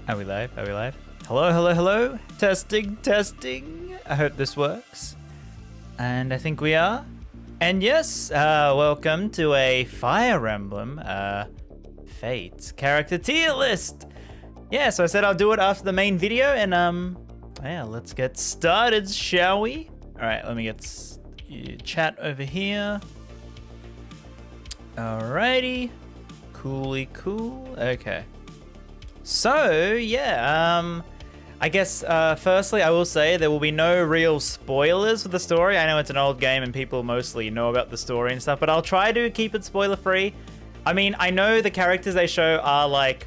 Are we live? Are we live? Hello, hello, hello. Testing, testing. I hope this works. And I think we are. And yes, welcome to a Fire Emblem Fates character tier list. Yeah, so I said I'll do it after the main video, and yeah, let's get started, shall we? All right, let me get chat over here. Alrighty, coolly cool. Okay. So yeah, I guess firstly I will say there will be no real spoilers for the story. I know it's an old game and people mostly know about the story and stuff, but I'll try to keep it spoiler free. I mean, I know the characters they show are like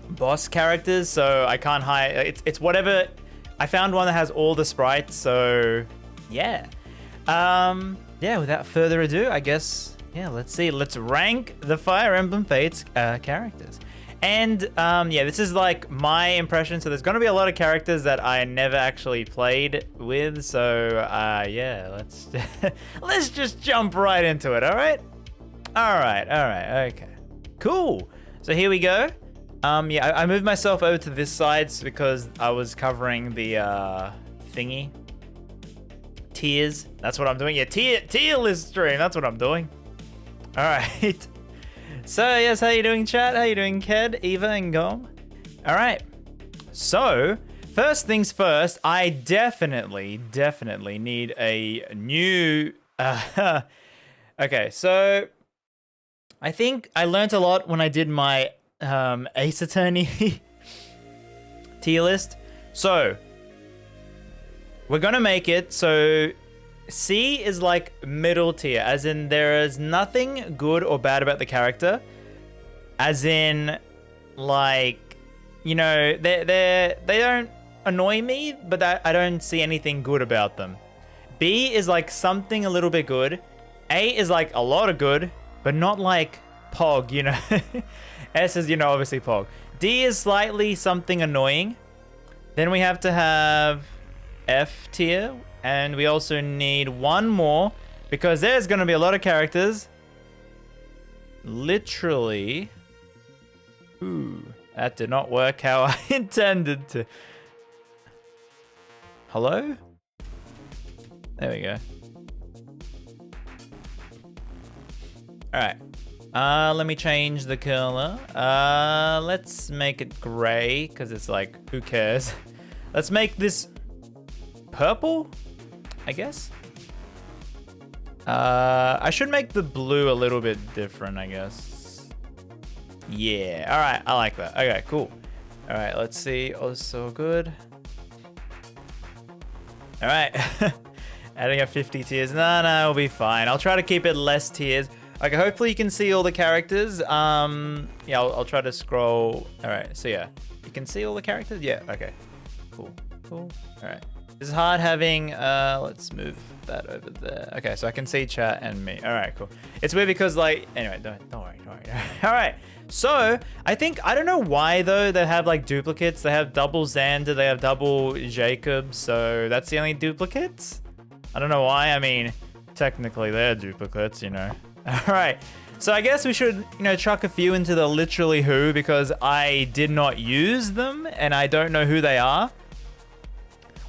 boss characters, so I can't hide. It's whatever. I found one that has all the sprites, so yeah. Yeah, without further ado, I guess, yeah, let's see. Let's rank the Fire Emblem Fates characters. And yeah, this is like my impression, so there's going to be a lot of characters that I never actually played with, so yeah, let's just jump right into it. All right, okay, cool. So here we go. Yeah, I moved myself over to this side because I was covering the thingy tiers. That's what I'm doing. Yeah, tier list stream. That's what I'm doing. All right. So yes, how you doing, chat? How you doing, Ked, Eva, and Gom? All right. So first things first, I definitely need a new. Okay, so I think I learned a lot when I did my Ace Attorney tier list. So we're gonna make it so C is like middle tier, as in there is nothing good or bad about the character, as in like, you know, they don't annoy me, but I don't see anything good about them. B is like something a little bit good. A is like a lot of good, but not like Pog, you know. S is, you know, obviously Pog. D is slightly something annoying. Then we have to have F tier. And we also need one more because there's going to be a lot of characters. Literally. Ooh, that did not work how I intended to. Hello? There we go. Alright. Let me change the color. Let's make it gray because it's like, who cares? Let's make this purple, I guess. I should make the blue a little bit different, I guess. Yeah, all right, I like that. Okay, cool. All right, let's see. Oh, so good. All right, adding up 50 tiers. No, it'll be fine. I'll try to keep it less tiers. Okay, hopefully you can see all the characters. Yeah, I'll try to scroll. All right, so yeah, you can see all the characters. Yeah, okay, cool. All right. It's hard having, let's move that over there. Okay, so I can see chat and me. All right, cool. It's weird because like, anyway, don't worry. All right, so I don't know why though they have like duplicates. They have double Xander, they have double Jacob, so that's the only duplicates? I don't know why. I mean, technically they're duplicates, you know. All right, so I guess we should, you know, chuck a few into the literally who because I did not use them and I don't know who they are.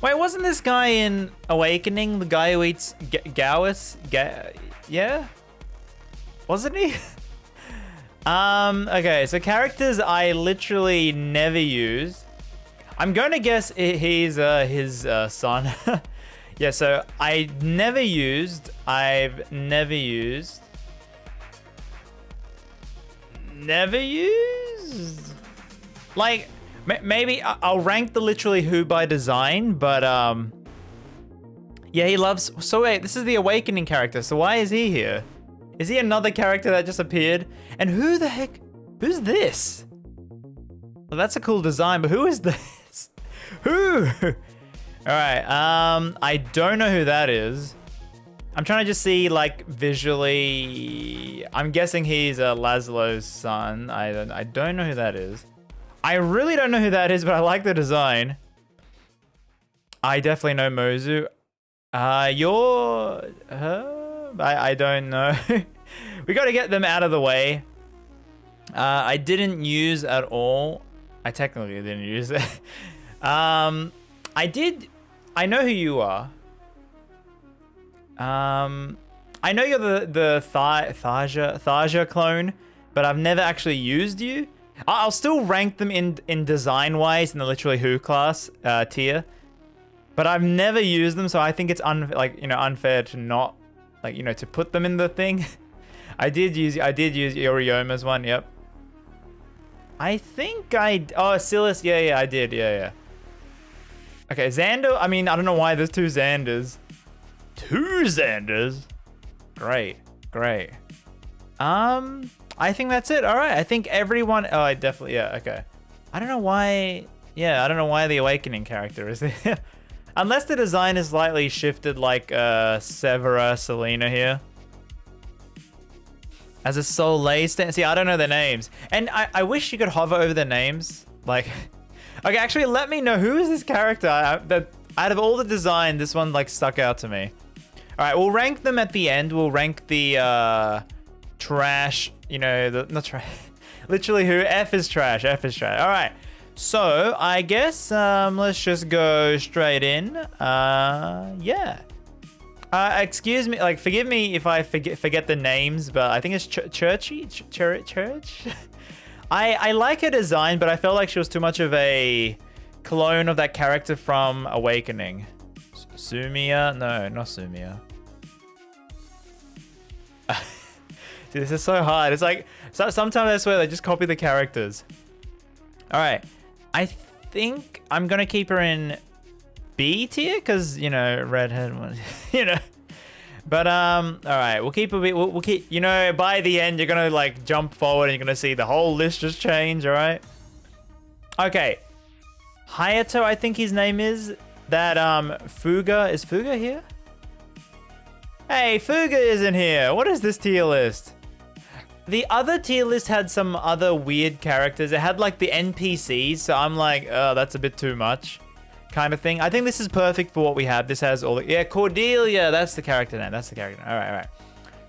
Wait, wasn't this guy in Awakening the guy who eats Gowis? Yeah? Wasn't he? Okay, so characters I literally never used. I'm going to guess he's his son. Yeah, so I've never used. Like, maybe I'll rank the literally who by design, but yeah, he loves. So wait, this is the Awakening character. So why is he here? Is he another character that just appeared? And who the heck? Who's this? Well, that's a cool design, but who is this? Who? All right. I don't know who that is. I'm trying to just see like visually. I'm guessing he's Laszlo's son. I don't know who that is. I really don't know who that is, but I like the design. I definitely know Mozu. You're her? I don't know. We got to get them out of the way. I didn't use at all I technically didn't use it. I did. I know who you are. I know you're the Tharja clone, but I've never actually used you. I'll still rank them in design wise in the literally who class tier, but I've never used them, so I think it's unfair to not to put them in the thing. I did use Yorioma's one. Yep. I think Silas. Yeah, I did. Yeah. Okay, Xander. I mean, I don't know why there's two Xanders. Two Xanders. Great. I think that's it. All right. I think everyone. Oh, I definitely. Yeah. Okay. I don't know why. Yeah, I don't know why the Awakening character is there. Unless the design is slightly shifted, like Severa, Selena here. As a Soleil stand. See, I don't know their names, and I wish you could hover over their names. Like, okay, actually, let me know who is this character. That out of all the design, this one like stuck out to me. All right, we'll rank them at the end. We'll rank the trash. Not trash. Literally, who F is trash. F is trash. All right. So I guess let's just go straight in. Yeah. Excuse me, like forgive me if I forget the names, but I think it's Church. I like her design, but I felt like she was too much of a clone of that character from Awakening. Sumia? No, not Sumia. Dude, this is so hard. It's like sometimes I swear they just copy the characters. All right, I think I'm gonna keep her in B tier because redhead one, But all right, we'll keep a bit. We'll keep. By the end, you're gonna like jump forward and you're gonna see the whole list just change. All right. Okay, Hayato, I think his name is. That Fuga, is Fuga here? Hey, Fuga isn't here. What is this tier list? The other tier list had some other weird characters. It had like the NPCs, so I'm like, oh, that's a bit too much kind of thing. I think this is perfect for what we have. This has all the, yeah, Cordelia, that's the character name. That's the character name. All right.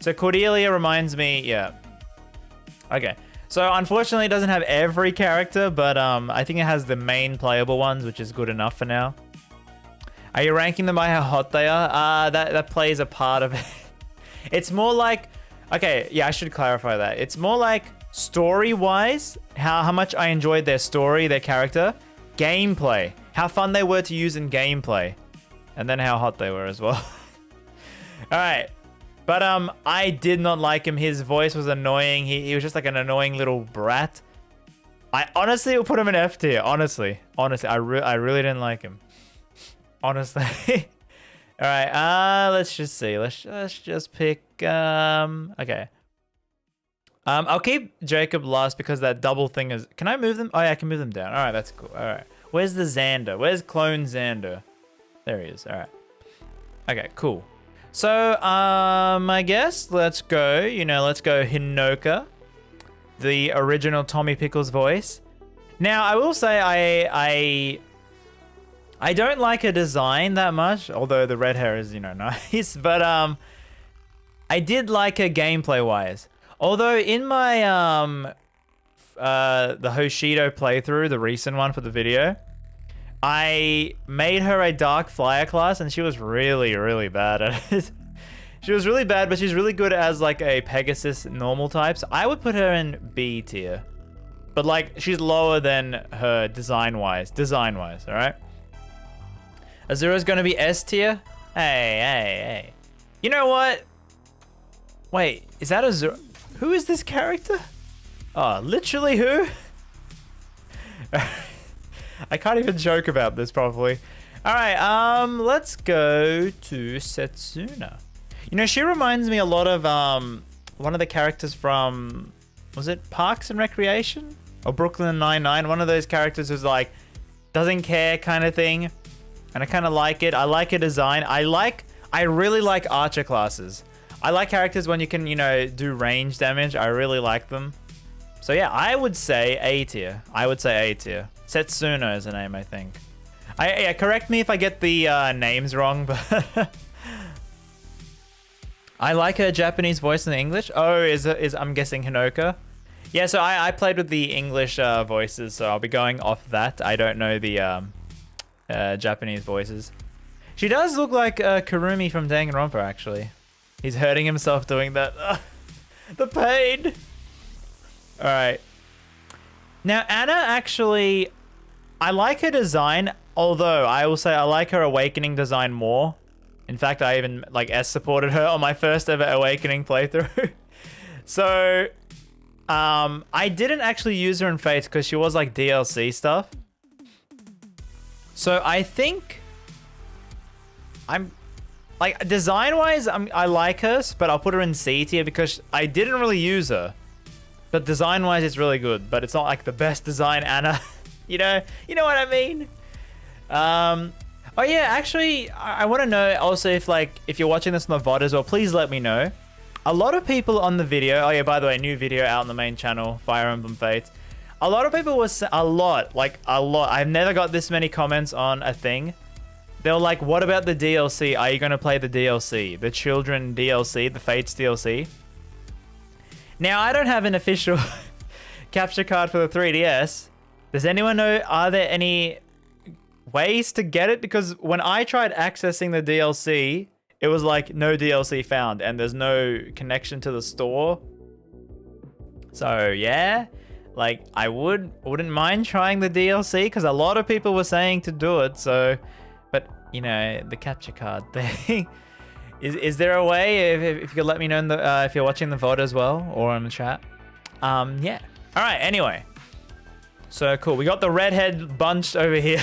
So Cordelia reminds me, yeah. Okay. So unfortunately it doesn't have every character, but I think it has the main playable ones, which is good enough for now. Are you ranking them by how hot they are? That plays a part of it. It's more like, okay, yeah, I should clarify that. It's more like story-wise, how much I enjoyed their story, their character, gameplay, how fun they were to use in gameplay, and then how hot they were as well. All right, but I did not like him. His voice was annoying. He was just like an annoying little brat. I honestly will put him in F tier. Honestly, I really didn't like him. Honestly. All right, let's just see. Let's just pick okay. I'll keep Jacob last because that double thing is. Can I move them? Oh yeah, I can move them down. All right, that's cool. All right. Where's the Xander? Where's clone Xander? There he is. All right. Okay, cool. So, I guess let's go, let's go Hinoka, the original Tommy Pickles voice. Now, I will say I don't like her design that much, although the red hair is, nice. But I did like her gameplay-wise. Although in my the Hoshido playthrough, the recent one for the video, I made her a Dark Flyer class, and she was really, really bad at it. She was really bad, but she's really good as like a Pegasus normal type. So I would put her in B tier. But like, she's lower than her design-wise, all right? Azura's gonna be S tier? Hey. You know what? Wait, is that Azura? Who is this character? Oh, literally who? I can't even joke about this properly. Alright, let's go to Setsuna. She reminds me a lot of one of the characters from, was it Parks and Recreation? Or Brooklyn Nine-Nine? One of those characters who's like, doesn't care kind of thing. And I kind of like it. I like her design. I really like archer classes. I like characters when you can, do range damage. I really like them. So yeah, I would say A tier. Setsuna is the name, I think. Correct me if I get the names wrong, but I like her Japanese voice in English. Oh, is I'm guessing Hinoka. Yeah, so I played with the English voices, so I'll be going off that. I don't know the Japanese voices. She does look like Kurumi from Danganronpa, actually. He's hurting himself doing that. Ugh, the pain. All right. Now, Anna, actually, I like her design, although I will say I like her Awakening design more. In fact, I even like S-supported her on my first ever Awakening playthrough. So, I didn't actually use her in Fates because she was like DLC stuff. So I think I'm like design-wise, I like her, but I'll put her in C tier because I didn't really use her. But design-wise, it's really good. But it's not like the best design Anna. you know what I mean? Oh yeah, actually, I want to know also if you're watching this on the VOD as well, please let me know. A lot of people on the video, oh yeah, by the way, new video out on the main channel, Fire Emblem Fates. A lot of people was a lot. I've never got this many comments on a thing. They were like, what about the DLC? Are you going to play the DLC? The Children DLC, the Fates DLC? Now, I don't have an official capture card for the 3DS. Does anyone know, are there any ways to get it? Because when I tried accessing the DLC, it was like no DLC found and there's no connection to the store. So yeah, like I wouldn't mind trying the DLC because a lot of people were saying to do it. So, but you know, the capture card thing. Is there a way if you could let me know in the, if you're watching the VOD as well or in the chat? Yeah. All right. Anyway, so cool. We got the redhead bunched over here.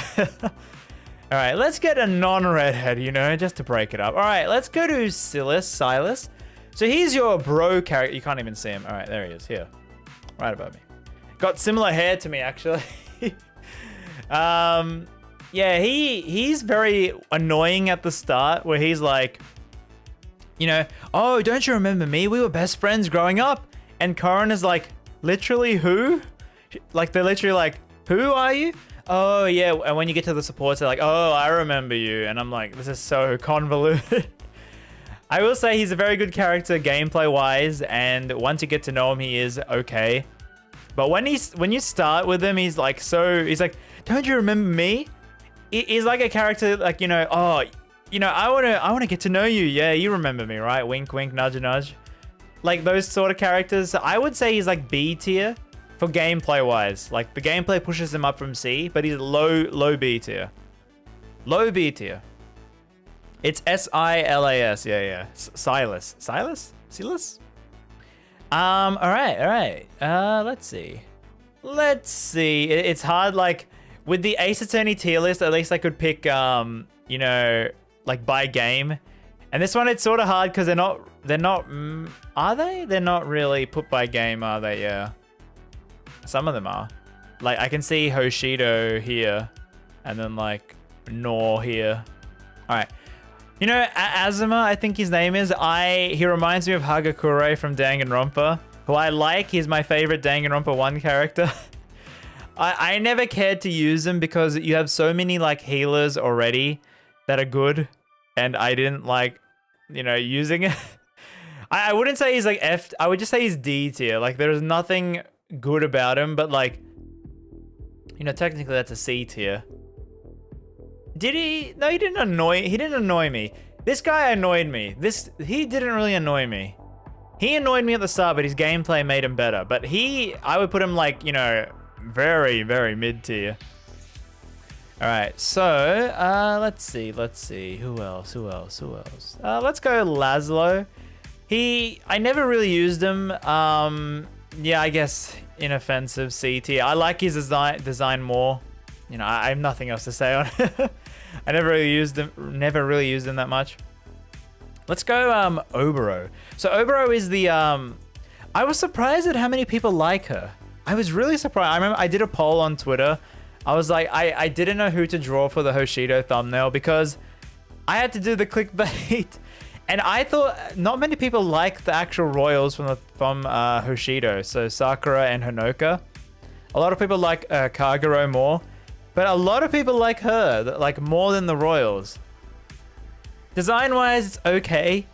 All right, let's get a non-redhead, you know, just to break it up. All right, let's go to Silas. So he's your bro character. You can't even see him. All right, there he is, here, right above me. Got similar hair to me, actually. Yeah, he's very annoying at the start, where he's like, you know, oh, don't you remember me? We were best friends growing up. And Corin is like, literally who? Like, they're literally like, who are you? Oh, yeah. And when you get to the supports, they're like, oh, I remember you. And I'm like, this is so convoluted. I will say he's a very good character gameplay-wise. And once you get to know him, he is okay. But when you start with him, he's like, don't you remember me? He's like a character like, you know, oh, you know, I want to get to know you. Yeah, you remember me, right? Wink, wink, nudge, nudge. Like those sort of characters. I would say he's like B tier for gameplay wise. Like the gameplay pushes him up from C, but he's low B tier. Low B tier. It's Silas. Yeah. Silas. All right. Let's see. It's hard. Like with the Ace Attorney tier list, at least I could pick, you know, like by game. And this one, it's sort of hard because they're not, are they? They're not really put by game, are they? Yeah. Some of them are. Like I can see Hoshido here and then like Nor here. All right. You know, Azuma, I think his name is. He reminds me of Hagakure from Danganronpa, who I like. He's my favorite Danganronpa 1 character. I never cared to use him because you have so many like healers already that are good, and I didn't like, you know, using it. I wouldn't say he's like F. I would just say he's D tier. Like there's nothing good about him, but like, you know, technically that's a C tier. Did he? No, he didn't annoy me. This guy annoyed me. He didn't really annoy me. He annoyed me at the start, but his gameplay made him better. But I would put him like, you know, very, very mid tier. All right, so let's see. Who else? Let's go Laszlo. I never really used him. Yeah, I guess inoffensive C tier. I like his design more. You know, I have nothing else to say on it. I never really used him that much. Let's go Oboro. So Oboro is the I was surprised at how many people like her. I was really surprised. I remember I did a poll on Twitter. I was like, I didn't know who to draw for the Hoshido thumbnail because I had to do the clickbait. And I thought not many people like the actual royals from Hoshido. So Sakura and Honoka. A lot of people like Kagero more. But a lot of people like her, like more than the royals. Design-wise, it's okay.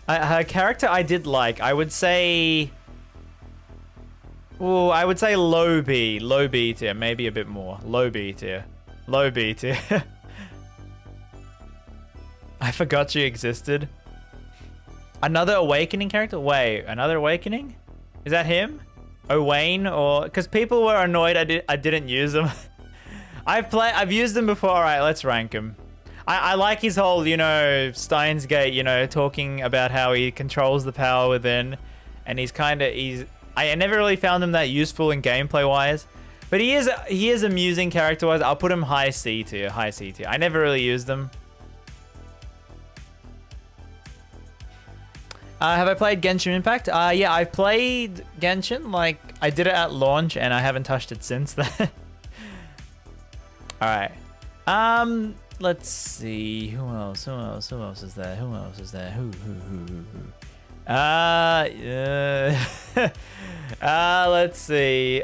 Her character I did like. I would say... Ooh, I would say low B tier, maybe a bit more. Low B tier. Low B tier. I forgot she existed. Another Awakening character? Wait, another Awakening? Is that him? Owain? Or because people were annoyed I didn't use him. I've used him before. All right, let's rank him. I like his whole, you know, Steins Gate, you know, talking about how he controls the power within, and I never really found him that useful in gameplay wise, but he is amusing character wise. I'll put him high C tier. I never really used him. Have I played Genshin Impact? Yeah, I've played Genshin. Like, I did it at launch, and I haven't touched it since then. All right. Let's see. Who else? Who else is there? Who? Let's see.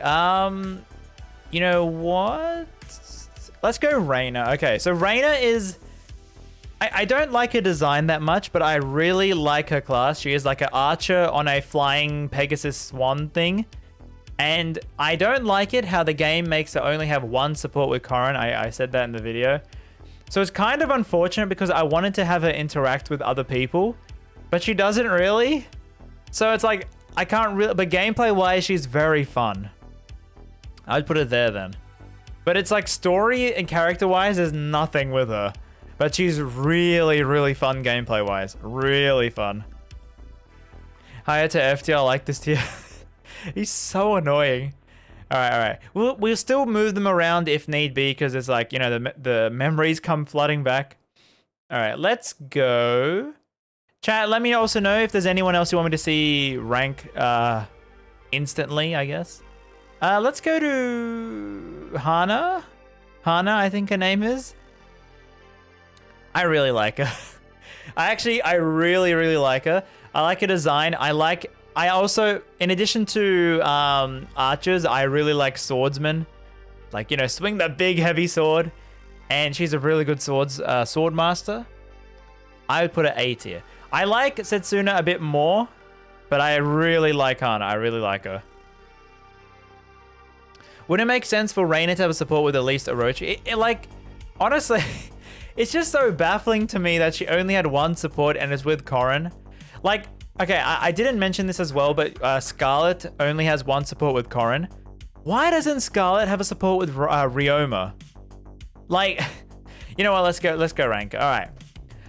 You know what? Let's go Reina. Okay, so Reina is... I don't like her design that much, but I really like her class. She is like an archer on a flying Pegasus swan thing. And I don't like it how the game makes her only have one support with Corrin. I said that in the video. So it's kind of unfortunate because I wanted to have her interact with other people, but she doesn't really. So it's like, I can't really, but gameplay wise, she's very fun. I'd put it there then. But it's like story and character wise, there's nothing with her. But she's really, really fun gameplay wise. Really fun. Higher to F tier, I like this tier. He's so annoying. All right. We'll still move them around if need be, because it's like, you know, the memories come flooding back. All right, let's go. Chat, let me also know if there's anyone else you want me to see rank instantly, I guess. Let's go to Hana. Hana, I think her name is. I really like her. I really, really like her. I like her design. I also, in addition to archers, I really like swordsmen. Like, you know, swing that big heavy sword. And she's a really good sword master. I would put her A tier. I like Setsuna a bit more, but I really like Hana. I really like her. Wouldn't it make sense for Reina to have a support with at least Orochi? Like, honestly, it's just so baffling to me that she only had one support and it's with Corrin. Like, okay, I didn't mention this as well, but Scarlet only has one support with Corrin. Why doesn't Scarlet have a support with Ryoma? Like, you know what? Let's go rank. All right,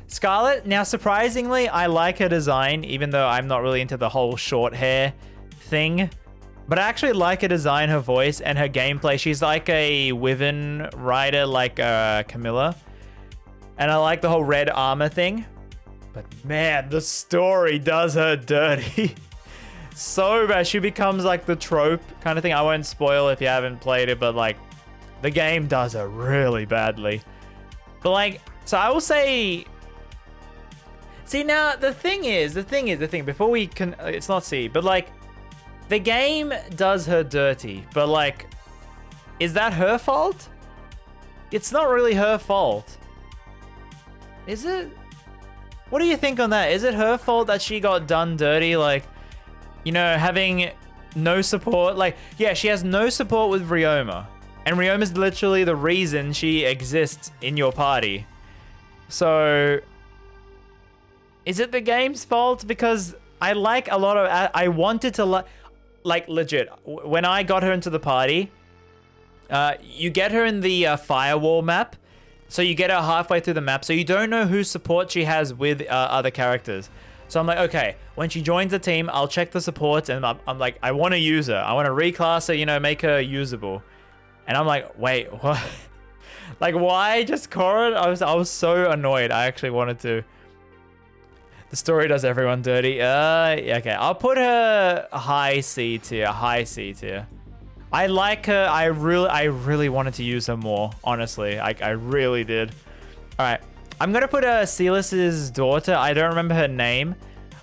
Scarlet. Now, surprisingly, I like her design, even though I'm not really into the whole short hair thing. But I actually like her design, her voice, and her gameplay. She's like a Wyvern rider, like Camilla. And I like the whole red armor thing. But man, the story does her dirty. So bad. She becomes like the trope kind of thing. I won't spoil if you haven't played it, but like the game does her really badly. But like, so I will say... See, now the thing, before we can... It's not C, but like, the game does her dirty, but like, is that her fault? It's not really her fault. Is it? What do you think on that? Is it her fault that she got done dirty? Like, you know, having no support. Like, yeah, she has no support with Ryoma. And Ryoma's literally the reason she exists in your party. So, is it the game's fault? Because I like a lot of... I wanted to... Like, legit, when I got her into the party, you get her in the firewall map. So you get her halfway through the map, so you don't know whose support she has with other characters. So I'm like, okay, when she joins the team, I'll check the supports, and I'm like, I want to use her. I want to reclass her, you know, make her usable. And I'm like, wait, what? Like, why just Corrin? I was so annoyed. I actually wanted to. The story does everyone dirty. Okay, I'll put her high C tier. I like her. I really wanted to use her more, honestly. I really did. All right, I'm gonna put Silas's daughter. I don't remember her name.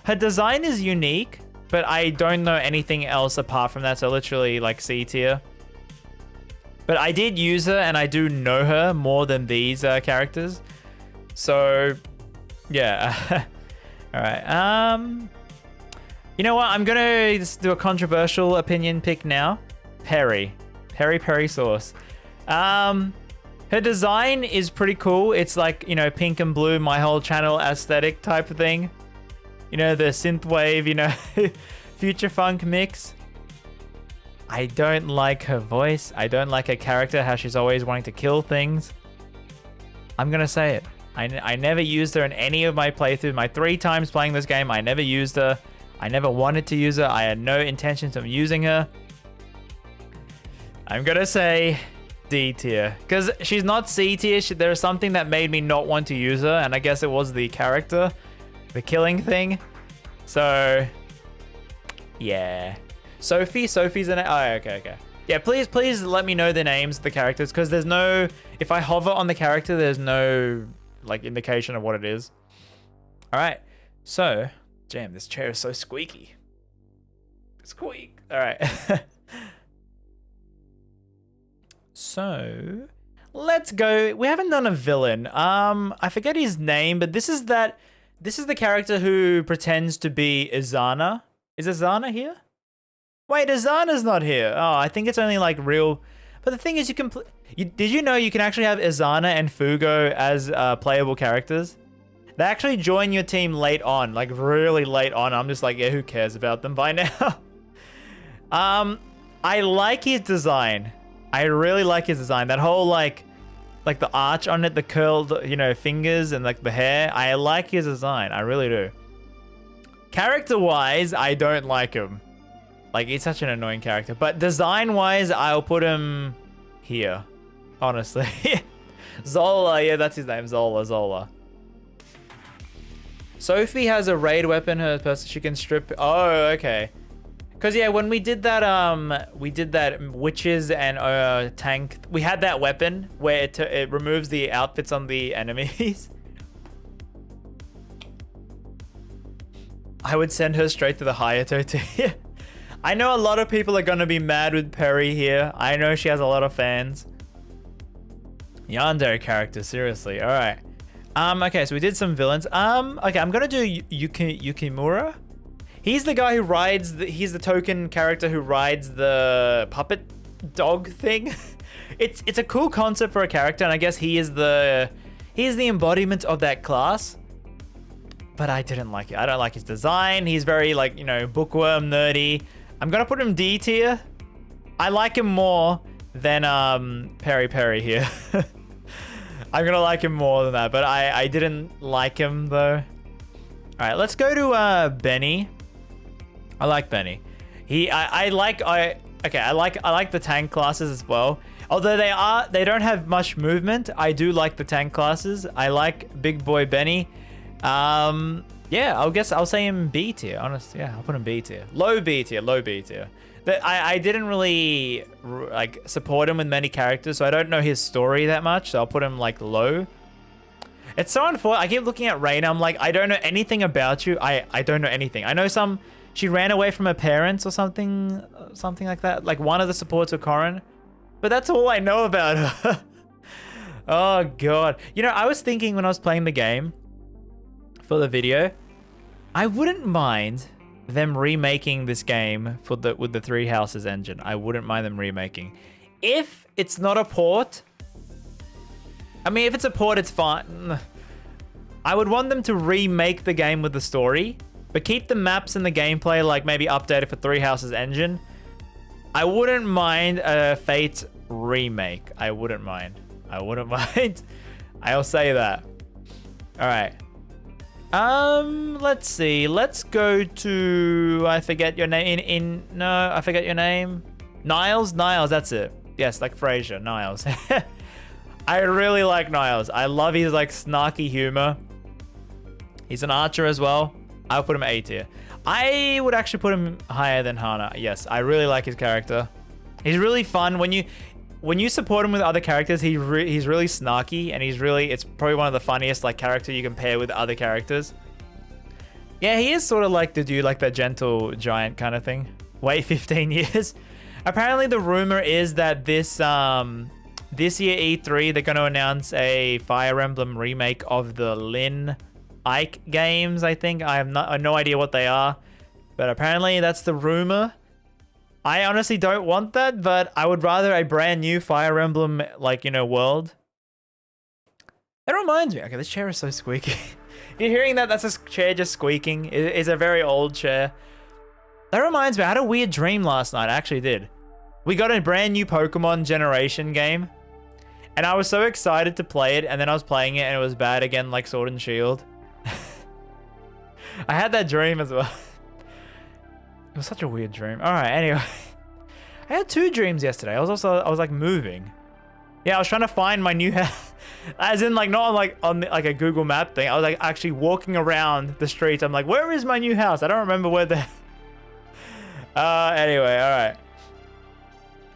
Her design is unique, but I don't know anything else apart from that. So literally like C tier. But I did use her, and I do know her more than these characters. So yeah. All right. You know what? I'm gonna just do a controversial opinion pick now. Peri sauce. Her design is pretty cool. It's like, you know, pink and blue, my whole channel aesthetic type of thing. You know, the synthwave, you know, future funk mix. I don't like her voice. I don't like her character, how she's always wanting to kill things. I'm gonna say it. I never used her in any of my playthroughs. My 3 times playing this game, I never used her. I never wanted to use her. I had no intentions of using her. I'm gonna say D tier. Because she's not C tier. There is something that made me not want to use her, and I guess it was the character. The killing thing. So, yeah. Sophie's in it. Oh, okay. Yeah, please let me know the names of the characters, because there's no... If I hover on the character, there's no, like, indication of what it is. Alright. So, damn, this chair is so squeaky. Squeak. Alright. So, let's go. We haven't done a villain. I forget his name, but this is the character who pretends to be Izana. Is Izana here? Wait, Izana's not here. Oh, I think it's only like real. But the thing is, did you know you can actually have Izana and Fugo as playable characters? They actually join your team late on, like really late on. I'm just like, yeah, who cares about them by now? I like his design. I really like his design. That whole like the arch on it, the curled, you know, fingers and like the hair. I like his design. I really do. Character-wise, I don't like him. Like, he's such an annoying character. But design-wise, I'll put him here. Honestly. Zola, yeah, that's his name. Zola. Sophie has a raid weapon. Her person, she can strip. Oh, okay. Because, yeah, when we did that witches and tank, we had that weapon where it removes the outfits on the enemies. I would send her straight to the Hayato tier. I know a lot of people are going to be mad with Peri here. I know she has a lot of fans. Yandere character, seriously. All right. Okay, so we did some villains. Okay, I'm going to do Yukimura. He's the guy who rides he's the token character who rides the puppet dog thing. It's a cool concept for a character, and I guess he is the embodiment of that class. But I didn't like it. I don't like his design. He's very, like, you know, bookworm, nerdy. I'm gonna put him D tier. I like him more than Peri here. I'm gonna like him more than that, but I didn't like him though. All right, let's go to Benny. I like Benny. I like the tank classes as well. Although they don't have much movement, I do like the tank classes. I like Big Boy Benny. Yeah, I'll say him B tier, honestly. Yeah, I'll put him B tier. Low B tier. I didn't really like support him with many characters, so I don't know his story that much, so I'll put him like low. It's so unfortunate. I keep looking at Reina. I'm like, I don't know anything about you. I don't know anything. I know she ran away from her parents or something like that. Like one of the supports of Corrin. But that's all I know about her. Oh god. You know, I was thinking when I was playing the game for the video, I wouldn't mind them remaking this game with the Three Houses engine. I wouldn't mind them remaking. If it's not a port, I mean, if it's a port, it's fine. I would want them to remake the game with the story, but keep the maps and the gameplay, like maybe update it for Three Houses engine. I wouldn't mind a Fate remake. I wouldn't mind. I'll say that. All right. Let's see. Let's go to, I forget your name. No, I forget your name. Niles, that's it. Yes, like Frasier, Niles. I really like Niles. I love his like snarky humor. He's an archer as well. I'll put him A tier. I would actually put him higher than Hana. Yes, I really like his character. He's really fun. When you support him with other characters, he's really snarky, and it's probably one of the funniest like character you can pair with other characters. Yeah, he is sort of like the dude, like that gentle giant kind of thing. Wait 15 years. Apparently the rumor is that this year E3 they're going to announce a Fire Emblem remake of the Lyn Ike games, I think. I have no idea what they are. But apparently that's the rumor. I honestly don't want that, but I would rather a brand new Fire Emblem, like, you know, world. That reminds me. Okay, this chair is so squeaky. If you're hearing that, that's a chair just squeaking. It's a very old chair. That reminds me, I had a weird dream last night. I actually did. We got a brand new Pokemon generation game. And I was so excited to play it, and then I was playing it, and it was bad again, like Sword and Shield. I had that dream as well. It was such a weird dream. All right, anyway. I had 2 dreams yesterday. I was like moving. Yeah, I was trying to find my new house. As in, like, not like on the, like a Google map thing. I was like actually walking around the streets. I'm like, where is my new house? I don't remember where the... Anyway, all right.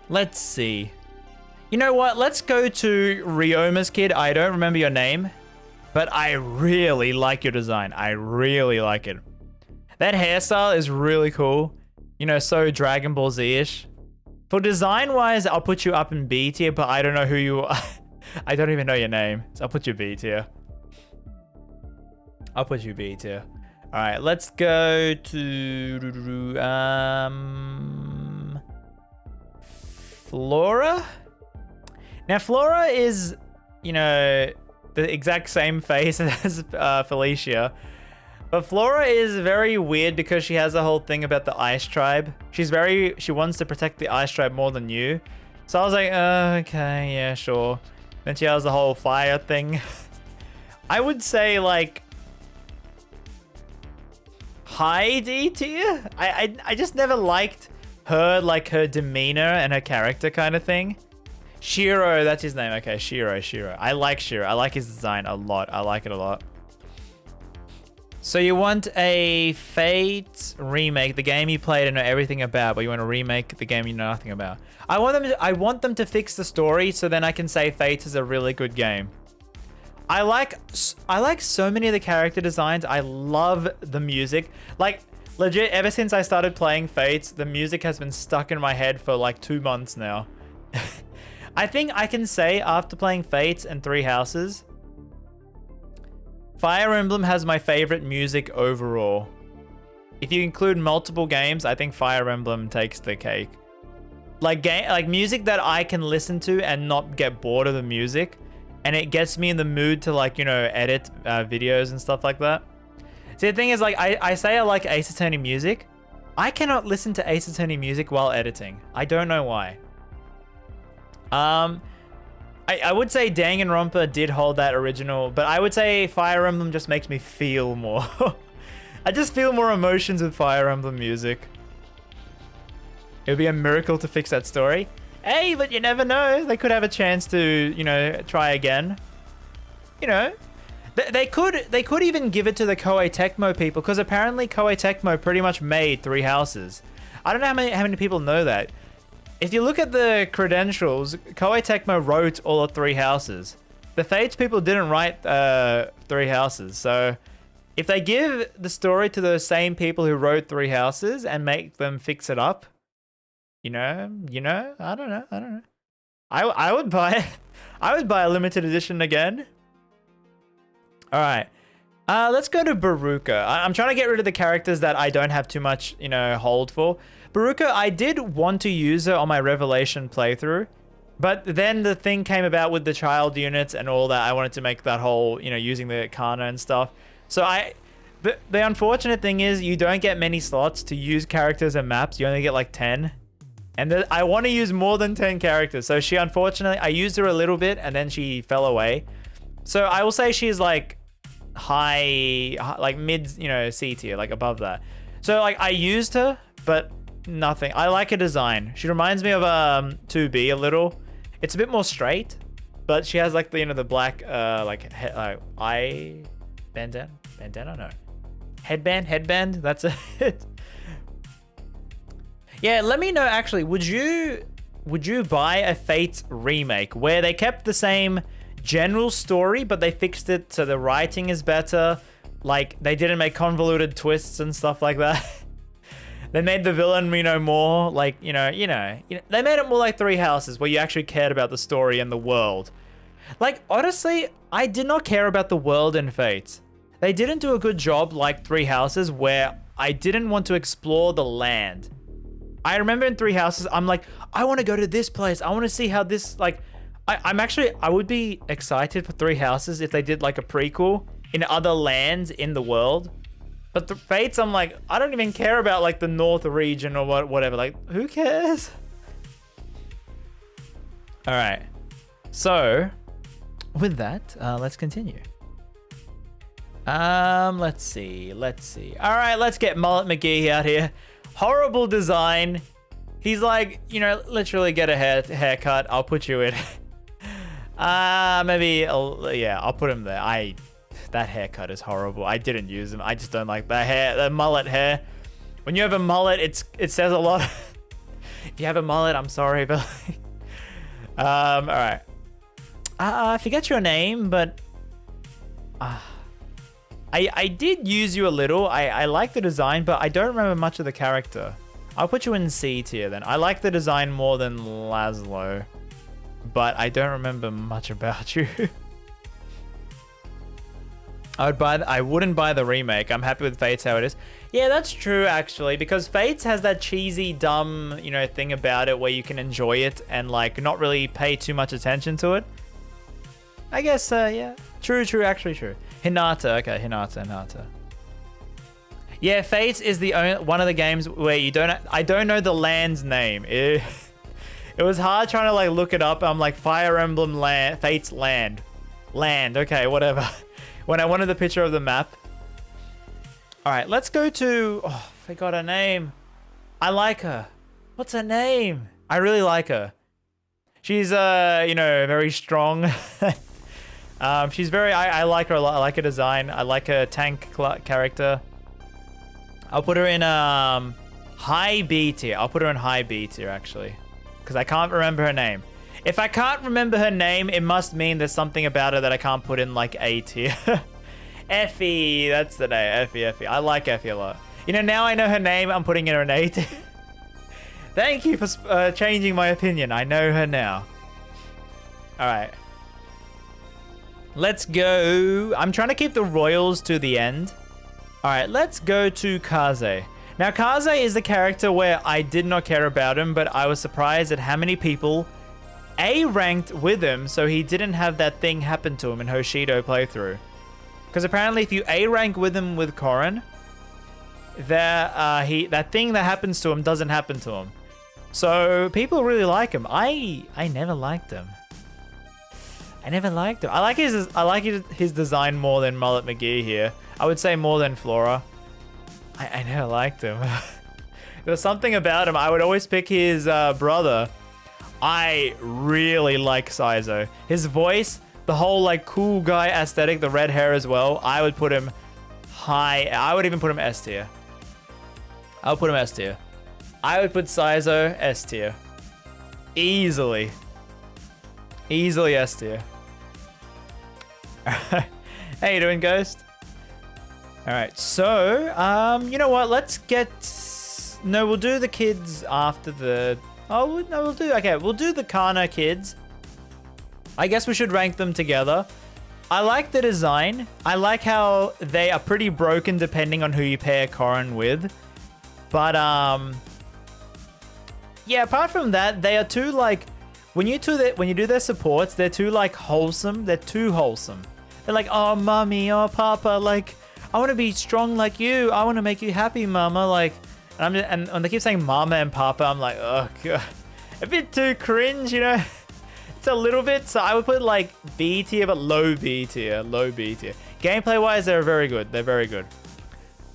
Let's see. You know what? Let's go to Rioma's kid. I don't remember your name, but I really like your design. I really like it. That hairstyle is really cool. You know, so Dragon Ball Z-ish. For design-wise, I'll put you up in B tier, but I don't know who you are. I don't even know your name, so I'll put you B tier. I'll put you B tier. All right, let's go to Flora. Now, Flora is, you know, the exact same face as Felicia. But Flora is very weird because she has the whole thing about the Ice Tribe. She wants to protect the Ice Tribe more than you. So I was like, okay, yeah, sure. Then she has the whole fire thing. I would say, like, high D tier? I just never liked her, like, her demeanor and her character kind of thing. Shiro, that's his name. Okay, Shiro. I like Shiro. I like his design a lot. I like it a lot. So you want a Fate remake, the game you played and know everything about, but you want to remake the game you know nothing about. I want them to fix the story so then I can say Fate is a really good game. I like so many of the character designs. I love the music. Like, legit, ever since I started playing Fate, the music has been stuck in my head for like 2 months now. I think I can say after playing Fate and 3 Houses, Fire Emblem has my favorite music overall. If you include multiple games, I think Fire Emblem takes the cake. Like music that I can listen to and not get bored of the music, and it gets me in the mood to, like, you know, edit videos and stuff like that. See, the thing is, like, I say I like Ace Attorney music. I cannot listen to Ace Attorney music while editing. I don't know why. I would say Danganronpa did hold that original, but I would say Fire Emblem just makes me feel more. I just feel more emotions with Fire Emblem music. It would be a miracle to fix that story. Hey, but you never know. They could have a chance to, you know, try again. You know, they could even give it to the Koei Tecmo people, because apparently Koei Tecmo pretty much made 3 Houses. I don't know how many people know that. If you look at the credentials, Koei Tecmo wrote all of 3 Houses. The Fates people didn't write 3 Houses, so if they give the story to those same people who wrote 3 Houses and make them fix it up, you know, I don't know. I would buy a limited edition again. All right. Let's go to Baruka. I'm trying to get rid of the characters that I don't have too much, you know, hold for. Baruka, I did want to use her on my Revelation playthrough, but then the thing came about with the child units and all that. I wanted to make that whole, you know, using the Kana and stuff. So the unfortunate thing is you don't get many slots to use characters and maps. You only get like 10. And I want to use more than 10 characters. So she, unfortunately, I used her a little bit and then she fell away. So I will say she's like high, like mid, you know, C tier, like above that. So like I used her, but nothing. I like her design. She reminds me of 2B a little. It's a bit more straight, but she has like the, you know, the black like eye bandana, no, headband. That's it. Yeah, let me know actually. Would you buy a Fate remake where they kept the same general story, but they fixed it so the writing is better? Like they didn't make convoluted twists and stuff like that. They made the villain, you know, more like, you know, they made it more like 3 Houses where you actually cared about the story and the world. Like, honestly, I did not care about the world in Fate. they didn't do a good job like Three Houses where I didn't want to explore the land. I remember in Three Houses, I'm like, I want to go to this place. I want to see how this, like, I would be excited for Three Houses if they did like a prequel in other lands in the world. But the Fates, I'm like, I don't even care about like the North region or whatever. Like, who cares? All right. So with that, let's continue. Let's see. All right, let's get Mullet McGee out here. Horrible design. He's like, you know, literally get a haircut. I'll put you in. Maybe, I'll put him there. That haircut is horrible. I didn't use him. I just don't like the hair, the mullet hair. When you have a mullet, it says a lot. If you have a mullet, I'm sorry, but all right. I forget your name, but I did use you a little. I like the design, but I don't remember much of the character. I'll put you in C tier then. I like the design more than Laszlo, but I don't remember much about you. I wouldn't buy the remake. I'm happy with Fates how it is. Yeah, that's true actually, because Fates has that cheesy, dumb, you know, thing about it where you can enjoy it and like not really pay too much attention to it. I guess, yeah. True, actually true. Hinata, okay, Hinata. Yeah, Fates is the only one of the games where I don't know the land's name. It was hard trying to like look it up. I'm like Fire Emblem land, Fates land, okay, whatever. When I wanted the picture of the map. All right, let's go to, I forgot her name. I like her. What's her name? I really like her. She's, you know, very strong. She's very, I like her a lot. I like her design. I like her tank character. I'll put her in high B tier. I'll put her in high B tier actually, because I can't remember her name. If I can't remember her name, it must mean there's something about her that I can't put in like A tier. Effie, that's the name. Effie. I like Effie a lot. You know, now I know her name, I'm putting her in A tier. Thank you for changing my opinion. I know her now. All right. Let's go. I'm trying to keep the royals to the end. All right, let's go to Kaze. Now, Kaze is the character where I did not care about him, but I was surprised at how many people A ranked with him, so he didn't have that thing happen to him in Hoshido playthrough. Because apparently, if you A rank with him with Corrin, that thing that happens to him doesn't happen to him. So people really like him. I never liked him. I like his design more than Mullet McGee here. I would say more than Flora. I never liked him. There was something about him. I would always pick his brother. I really like Saizo. His voice, the whole like cool guy aesthetic, the red hair as well. I would put him high. I would even put him S tier. I'll put him S tier. I would put Saizo S tier. Easily S tier. How you doing, Ghost? All right, so you know what? Let's get. No, we'll do the kids after the. Oh no, we'll do the Kana kids. I guess we should rank them together. I like the design. I like how they are pretty broken depending on who you pair Corrin with. But yeah, apart from that, they are too like when you do their supports, they're too like wholesome. They're too wholesome. They're like, oh mommy, oh papa, like I want to be strong like you. I want to make you happy, mama. Like, and when they keep saying mama and papa, I'm like, oh god, a bit too cringe, you know. It's a little bit. So I would put like B tier, but low B tier. Gameplay wise, they're very good.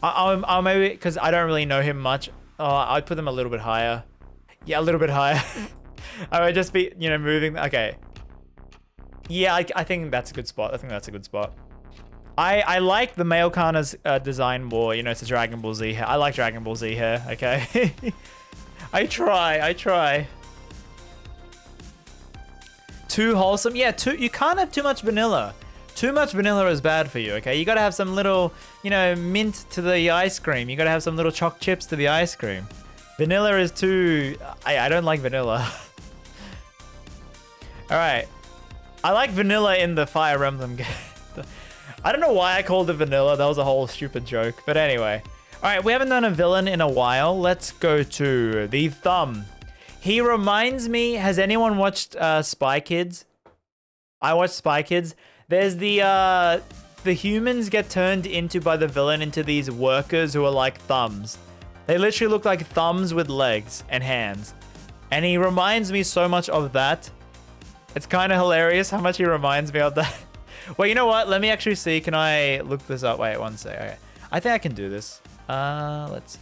I'll maybe, because I don't really know him much. I'd put them a little bit higher. Yeah, a little bit higher. I would just be, you know, moving. Okay. Yeah, I think that's a good spot. I like the male Kana's design more. You know, it's a Dragon Ball Z hair. I like Dragon Ball Z hair, okay? I try. Too wholesome? Yeah, you can't have too much vanilla. Too much vanilla is bad for you, okay? You gotta have some little, you know, mint to the ice cream. You gotta have some little choc chips to the ice cream. Vanilla is too... I don't like vanilla. Alright. I like vanilla in the Fire Emblem game. I don't know why I called it vanilla. That was a whole stupid joke. But anyway. All right, we haven't done a villain in a while. Let's go to the Thumb. He reminds me, has anyone watched Spy Kids? I watched Spy Kids. There's the humans get turned into by the villain into these workers who are like thumbs. They literally look like thumbs with legs and hands. And he reminds me so much of that. It's kind of hilarious how much he reminds me of that. Well, you know what? Let me actually see. Can I look this up? Wait, one sec. Okay. I think I can do this. Let's see.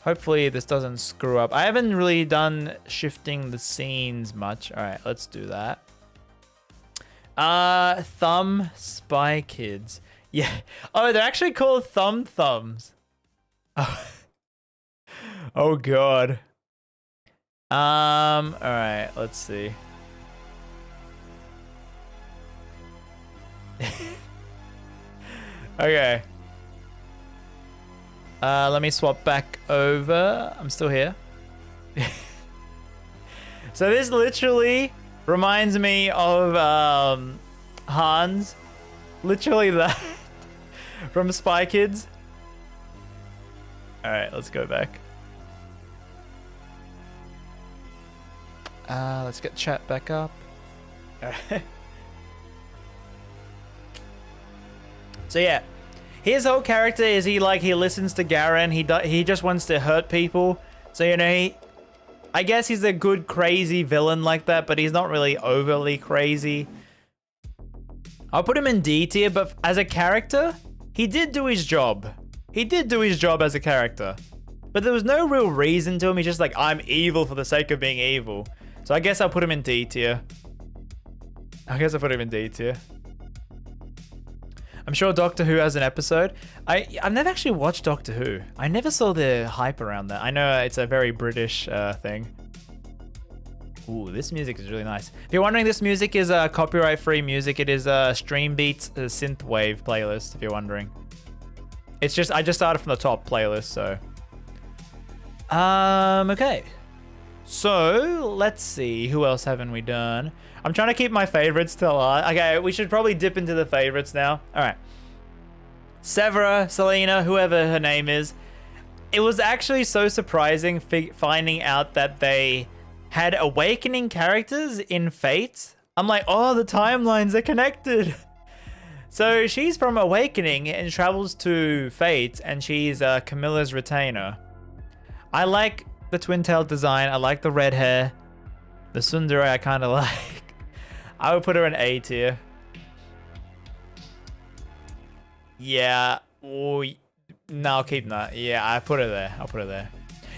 Hopefully this doesn't screw up. I haven't really done shifting the scenes much. All right, let's do that. Thumb Spy Kids. Yeah. Oh, they're actually called thumbs. Oh, oh God. All right, let's see. Okay. Let me swap back over. I'm still here. So this literally reminds me of Hans. Literally that. From Spy Kids. Alright, let's go back. Let's get chat back up. Alright. So yeah. His whole character is he listens to Garen. He just wants to hurt people. So, you know, I guess he's a good crazy villain like that, but he's not really overly crazy. I'll put him in D tier, but as a character, he did do his job. He did do his job as a character. But there was no real reason to him. He's just like, I'm evil for the sake of being evil. So I guess I'll put him in D tier. I'm sure Doctor Who has an episode. I've never actually watched Doctor Who. I never saw the hype around that. I know it's a very British thing. Ooh, this music is really nice. If you're wondering, this music is copyright-free music. It is Stream Beats synthwave playlist, if you're wondering. It's just, I just started from the top playlist, so. Okay. So, let's see. Who else haven't we done? I'm trying to keep my favorites till okay, we should probably dip into the favorites now. All right. Severa, Selena, whoever her name is. It was actually so surprising finding out that they had Awakening characters in Fate. I'm like, oh, the timelines are connected. So she's from Awakening and travels to Fate, and she's Camilla's retainer. I like the twin-tailed design. I like the red hair. The tsundere I kind of like. I would put her in A tier. Yeah. Oh, no, I'll keep that. Yeah, I put her there.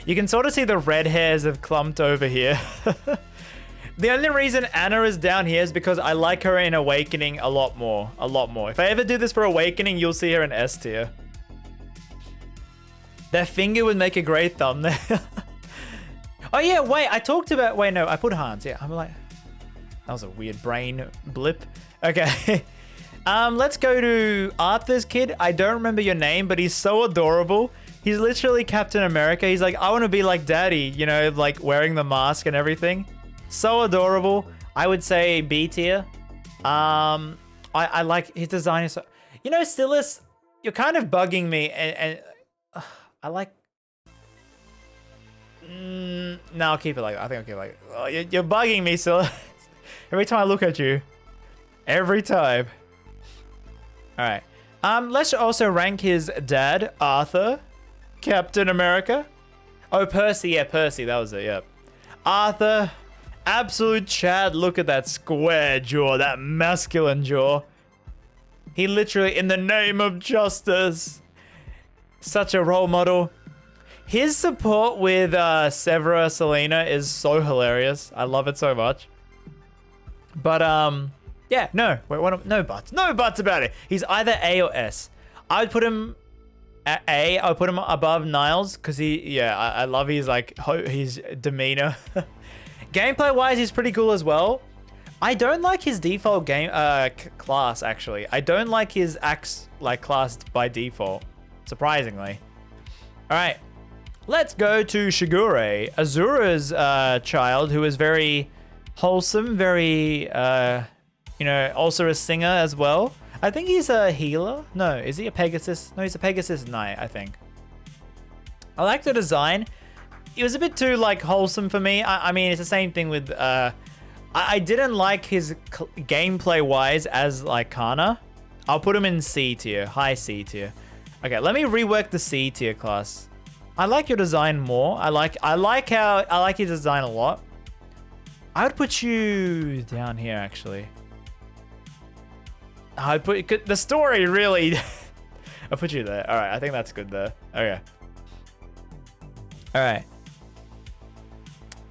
You can sort of see the red hairs have clumped over here. The only reason Anna is down here is because I like her in Awakening a lot more. If I ever do this for Awakening, you'll see her in S tier. That finger would make a great thumbnail. Oh yeah, wait, I talked about, wait, no, I put Hans. Yeah, I'm like, that was a weird brain blip. Okay. Let's go to Arthur's kid. I don't remember your name, but he's so adorable. He's literally Captain America. He's like, I want to be like Daddy, you know, like wearing the mask and everything. So adorable. I would say B tier. I like his design. Is so, you know, Silas, you're kind of bugging me, and I like. No, I'll keep it like. I think I'll keep it like. Oh, you're bugging me, Silas. Every time I look at you. Every time. All right. Let's also rank his dad, Arthur, Captain America. Oh, Percy. Yeah, Percy. That was it. Yep. Arthur, absolute Chad. Look at that square jaw, that masculine jaw. He literally, in the name of justice, such a role model. His support with Severa Selena is so hilarious. I love it so much. But yeah, no, wait, no buts about it. He's either A or S. I would put him at A. I would put him above Niles because I love his demeanor. Gameplay wise, he's pretty cool as well. I don't like his default game class actually. I don't like his axe class by default, surprisingly. All right, let's go to Shigure, Azura's child, who is very wholesome, very you know, also a singer as well. I think he's a healer. No, is he a Pegasus? No, he's a Pegasus Knight, I think. I like the design. It was a bit too like wholesome for me. I mean, it's the same thing with I didn't like his gameplay wise as like Kana. I'll put him in C tier, high C tier. Okay, let me rework the C tier class. I like your design more. I like your design a lot. I would put you down here actually. I'd put the story really. I'll put you there. All right, I think that's good there. Okay. All right.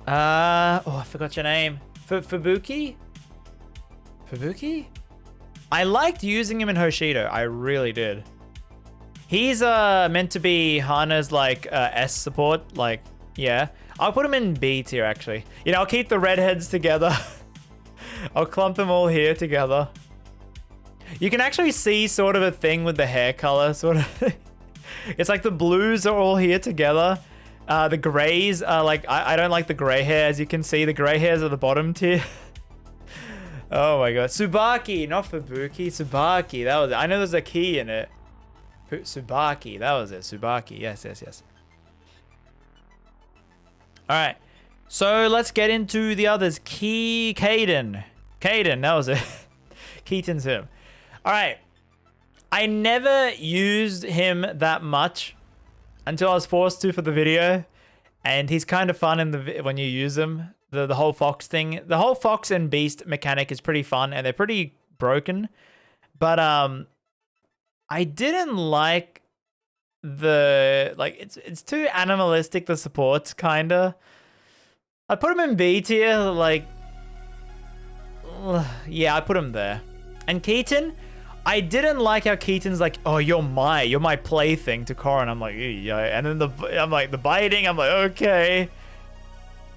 Oh, I forgot your name. Fubuki? Fubuki? I liked using him in Hoshido. I really did. He's meant to be Hana's like S support. Like, yeah. I'll put him in B tier actually. You know, I'll keep the redheads together. I'll clump them all here together. You can actually see sort of a thing with the hair color, sort of. It's like the blues are all here together. The grays are like, I don't like the gray hair. As you can see, the gray hairs are the bottom tier. Oh my god. Tsubaki, not Fubuki. Tsubaki, that was it. I know there's a key in it. Tsubaki, that was it. Tsubaki, yes, yes, yes. Alright. So let's get into the others. Kaden, that was it. Keaton's him. Alright. I never used him that much until I was forced to for the video, and he's kind of fun in the when you use him. The whole fox thing, the whole fox and beast mechanic is pretty fun, and they're pretty broken. But I didn't like the it's too animalistic. The supports kinda. I put him in B tier. Like, yeah, I put him there. And Keaton, I didn't like how Keaton's like, oh, you're my plaything to Corrin. I'm like, yeah. And then I'm like, the biting. I'm like, okay.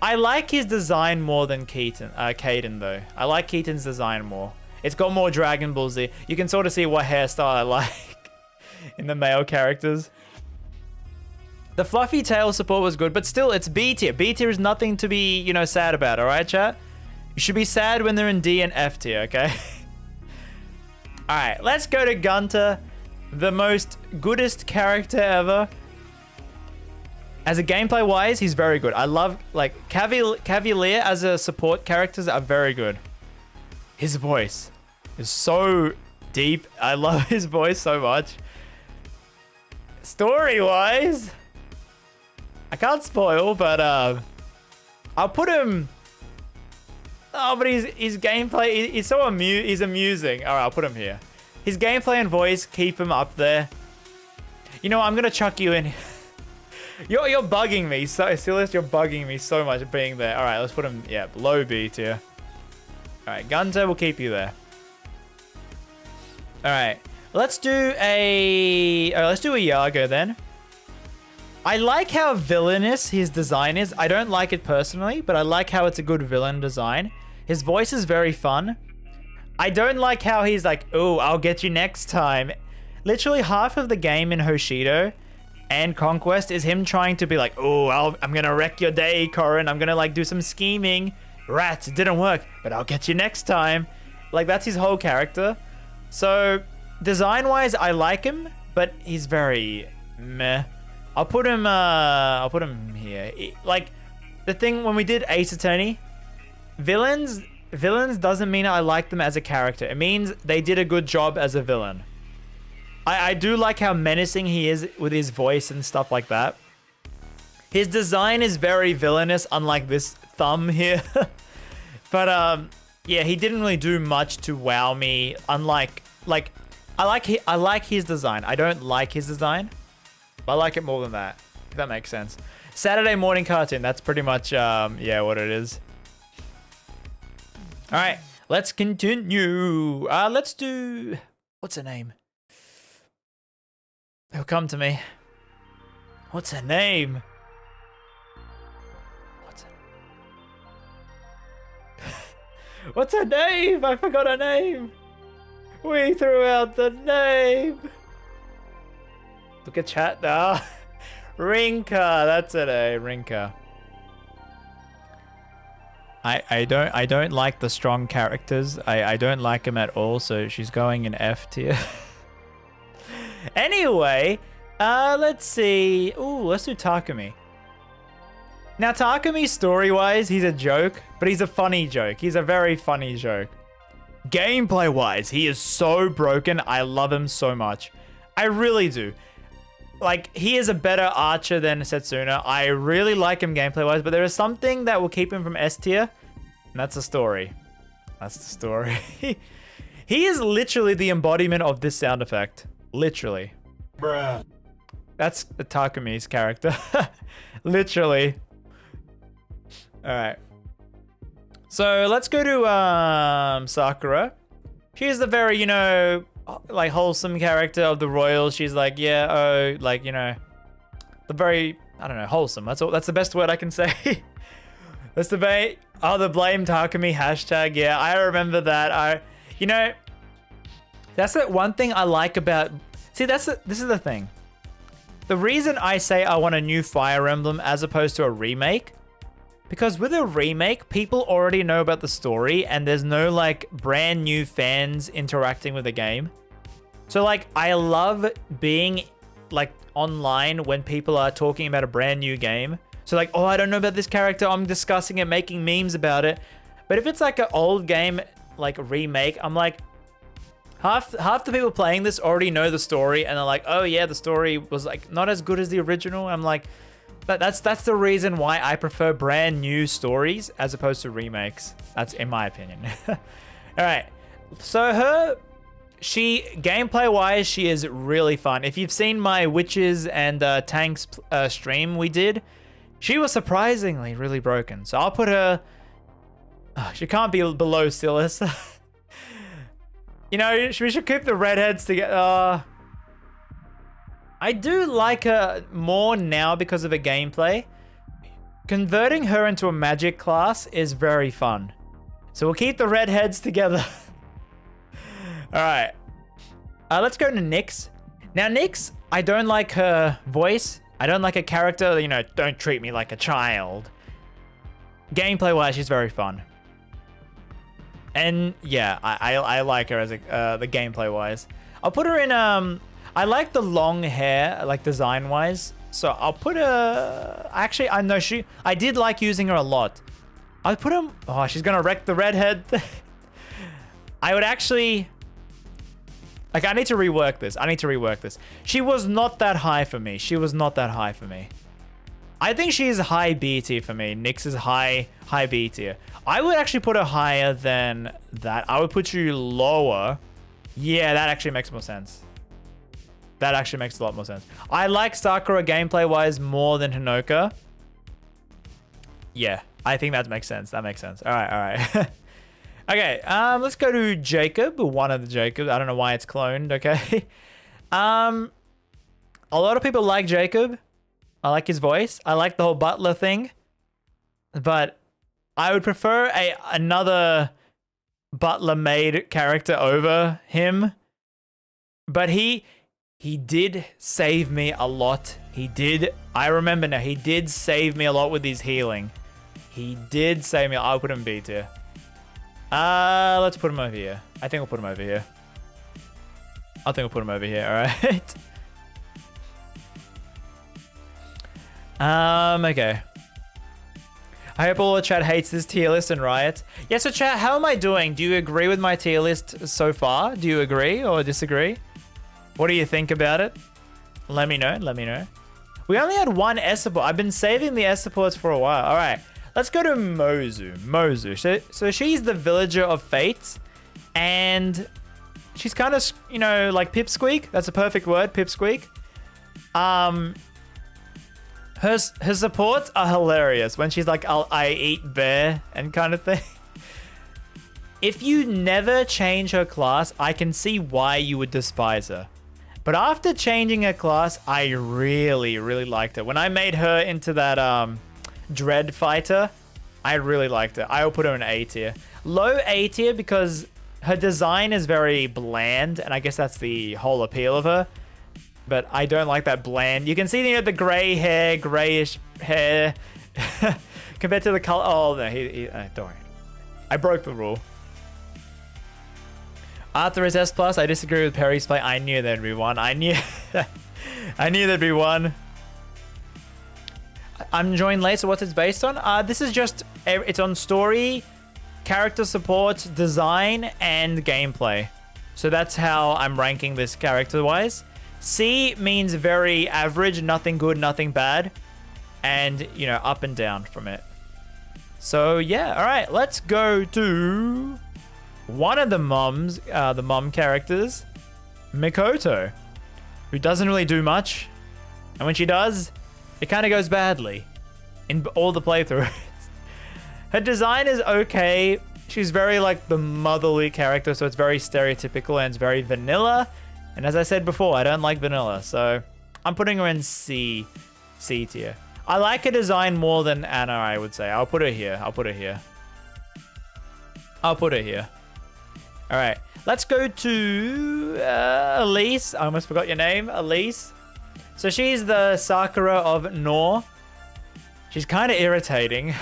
I like his design more than Kaden though. I like Keaton's design more. It's got more Dragon Ball Z. You can sort of see what hairstyle I like in the male characters. The fluffy tail support was good, but still, it's B tier. B tier is nothing to be, you know, sad about. All right, chat. You should be sad when they're in D and F tier. Okay. All right, let's go to Gunter, the most goodest character ever. As a gameplay wise, he's very good. I love, like, Cavalier as a support characters are very good. His voice is so deep. I love his voice so much. Story wise, I can't spoil, but I'll put him. Oh, but his gameplay, he's so he's amusing. All right, I'll put him here. His gameplay and voice keep him up there. You know what, I'm gonna chuck you in. You're bugging me, Silas, you're bugging me so much being there. All right, let's put him, yeah, low B tier. All right, Gunter will keep you there. All right, let's do a Iago then. I like how villainous his design is. I don't like it personally, but I like how it's a good villain design. His voice is very fun. I don't like how he's like, oh, I'll get you next time. Literally half of the game in Hoshido and Conquest is him trying to be like, oh, I'm gonna wreck your day, Corrin. I'm gonna like do some scheming. Rats, it didn't work, but I'll get you next time. Like, that's his whole character. So design-wise, I like him, but he's very meh. I'll put him here. Like, the thing when we did Ace Attorney, villains doesn't mean I like them as a character. It means they did a good job as a villain. I do like how menacing he is with his voice and stuff like that. His design is very villainous, unlike this thumb here. But yeah, he didn't really do much to wow me. Unlike, like, I like his design. I don't like his design. I like it more than that, if that makes sense. Saturday morning cartoon, that's pretty much, yeah, what it is. All right, let's continue. Let's do, what's her name? It'll come to me. What's her name? What's her name? I forgot her name. We threw out the name. Look at chat now. Rinka, that's it, Rinka. I don't like the strong characters. I don't like them at all, so she's going in F tier. Anyway, let's see. Ooh, let's do Takumi. Now, Takumi, story-wise, he's a joke, but he's a funny joke. He's a very funny joke. Gameplay-wise, he is so broken. I love him so much. I really do. Like, he is a better archer than Setsuna. I really like him gameplay-wise, but there is something that will keep him from S tier, and that's the story. That's the story. He is literally the embodiment of this sound effect. Literally. Bruh. That's the Takumi's character. Literally. Alright. So let's go to Sakura. She's the very, you know, like wholesome character of the royals. She's like, yeah, oh, like, you know, the very, I don't know, wholesome. That's all. That's the best word I can say. That's the very, oh, the blame Takumi hashtag. Yeah, I remember that. You know, that's the one thing I like about, see, this is the thing. The reason I say I want a new Fire Emblem as opposed to a remake, because with a remake, people already know about the story and there's no like brand new fans interacting with the game. So like, I love being like online when people are talking about a brand new game. So like, oh, I don't know about this character. I'm discussing it, making memes about it. But if it's like an old game, like remake, I'm like, half the people playing this already know the story and they're like, oh yeah, the story was like not as good as the original. I'm like, that's the reason why I prefer brand new stories as opposed to remakes. That's in my opinion. All right. So gameplay wise, she is really fun. If you've seen my witches and tanks stream we did, she was surprisingly really broken. So I'll put her, she can't be below Silas. You know, we should keep the redheads together. I do like her more now because of her gameplay. Converting her into a magic class is very fun. So we'll keep the redheads together. Alright. Let's go to Nyx. Now, Nyx, I don't like her voice. I don't like her character. You know, don't treat me like a child. Gameplay-wise, she's very fun. And yeah, I like her as the gameplay-wise. I'll put her in I like the long hair, like design-wise. So I'll put her... Actually, I know I did like using her a lot. I'll put her... Oh, she's gonna wreck the redhead. I would actually... Like, I need to rework this. She was not that high for me. I think she's high B tier for me. Nyx is high B tier. I would actually put her higher than that. I would put you lower. Yeah, that actually makes more sense. That actually makes a lot more sense. I like Sakura gameplay-wise more than Hinoka. Yeah, I think that makes sense. All right. Okay, let's go to Jacob, one of the Jacobs. I don't know why it's cloned, okay? A lot of people like Jacob. I like his voice. I like the whole butler thing. But I would prefer another butler-made character over him. But he did save me a lot. He did. I remember now. He did save me a lot with his healing. He did save me. I'll put him B tier. Let's put him over here. I think we'll put him over here. All right. Okay. I hope all the chat hates this tier list and riots. Yeah, so chat, how am I doing? Do you agree with my tier list so far? Do you agree or disagree? What do you think about it? Let me know. We only had one S support. I've been saving the S supports for a while. All right, let's go to Mozu. So she's the villager of fate, and she's kind of, you know, like Pipsqueak. That's a perfect word, Pipsqueak. Her supports are hilarious when she's like, I eat bear and kind of thing. If you never change her class, I can see why you would despise her. But after changing her class, I really, really liked her. When I made her into that Dread Fighter, I really liked her. I will put her in A tier. Low A tier because her design is very bland, and I guess that's the whole appeal of her. But I don't like that bland. You can see, you know, the gray hair, grayish hair. Compared to the color. Oh, no, don't worry. I broke the rule. Arthur is S+. I disagree with Perry's play. I knew there'd be one. I knew there'd be one. I'm enjoying late, so what's it based on? This is just, it's on story, character support, design, and gameplay. So that's how I'm ranking this character-wise. C means very average, nothing good, nothing bad. And, you know, up and down from it. So, yeah, all right, let's go to one of the mom characters, Mikoto, who doesn't really do much. And when she does, it kind of goes badly in all the playthroughs. Her design is okay. She's very like the motherly character, so it's very stereotypical and it's very vanilla. And as I said before, I don't like vanilla, so I'm putting her in C tier. I like her design more than Anna, I would say. I'll put her here. I'll put her here. I'll put her here. All right, let's go to Elise. I almost forgot your name, Elise. So she's the Sakura of Nor. She's kind of irritating.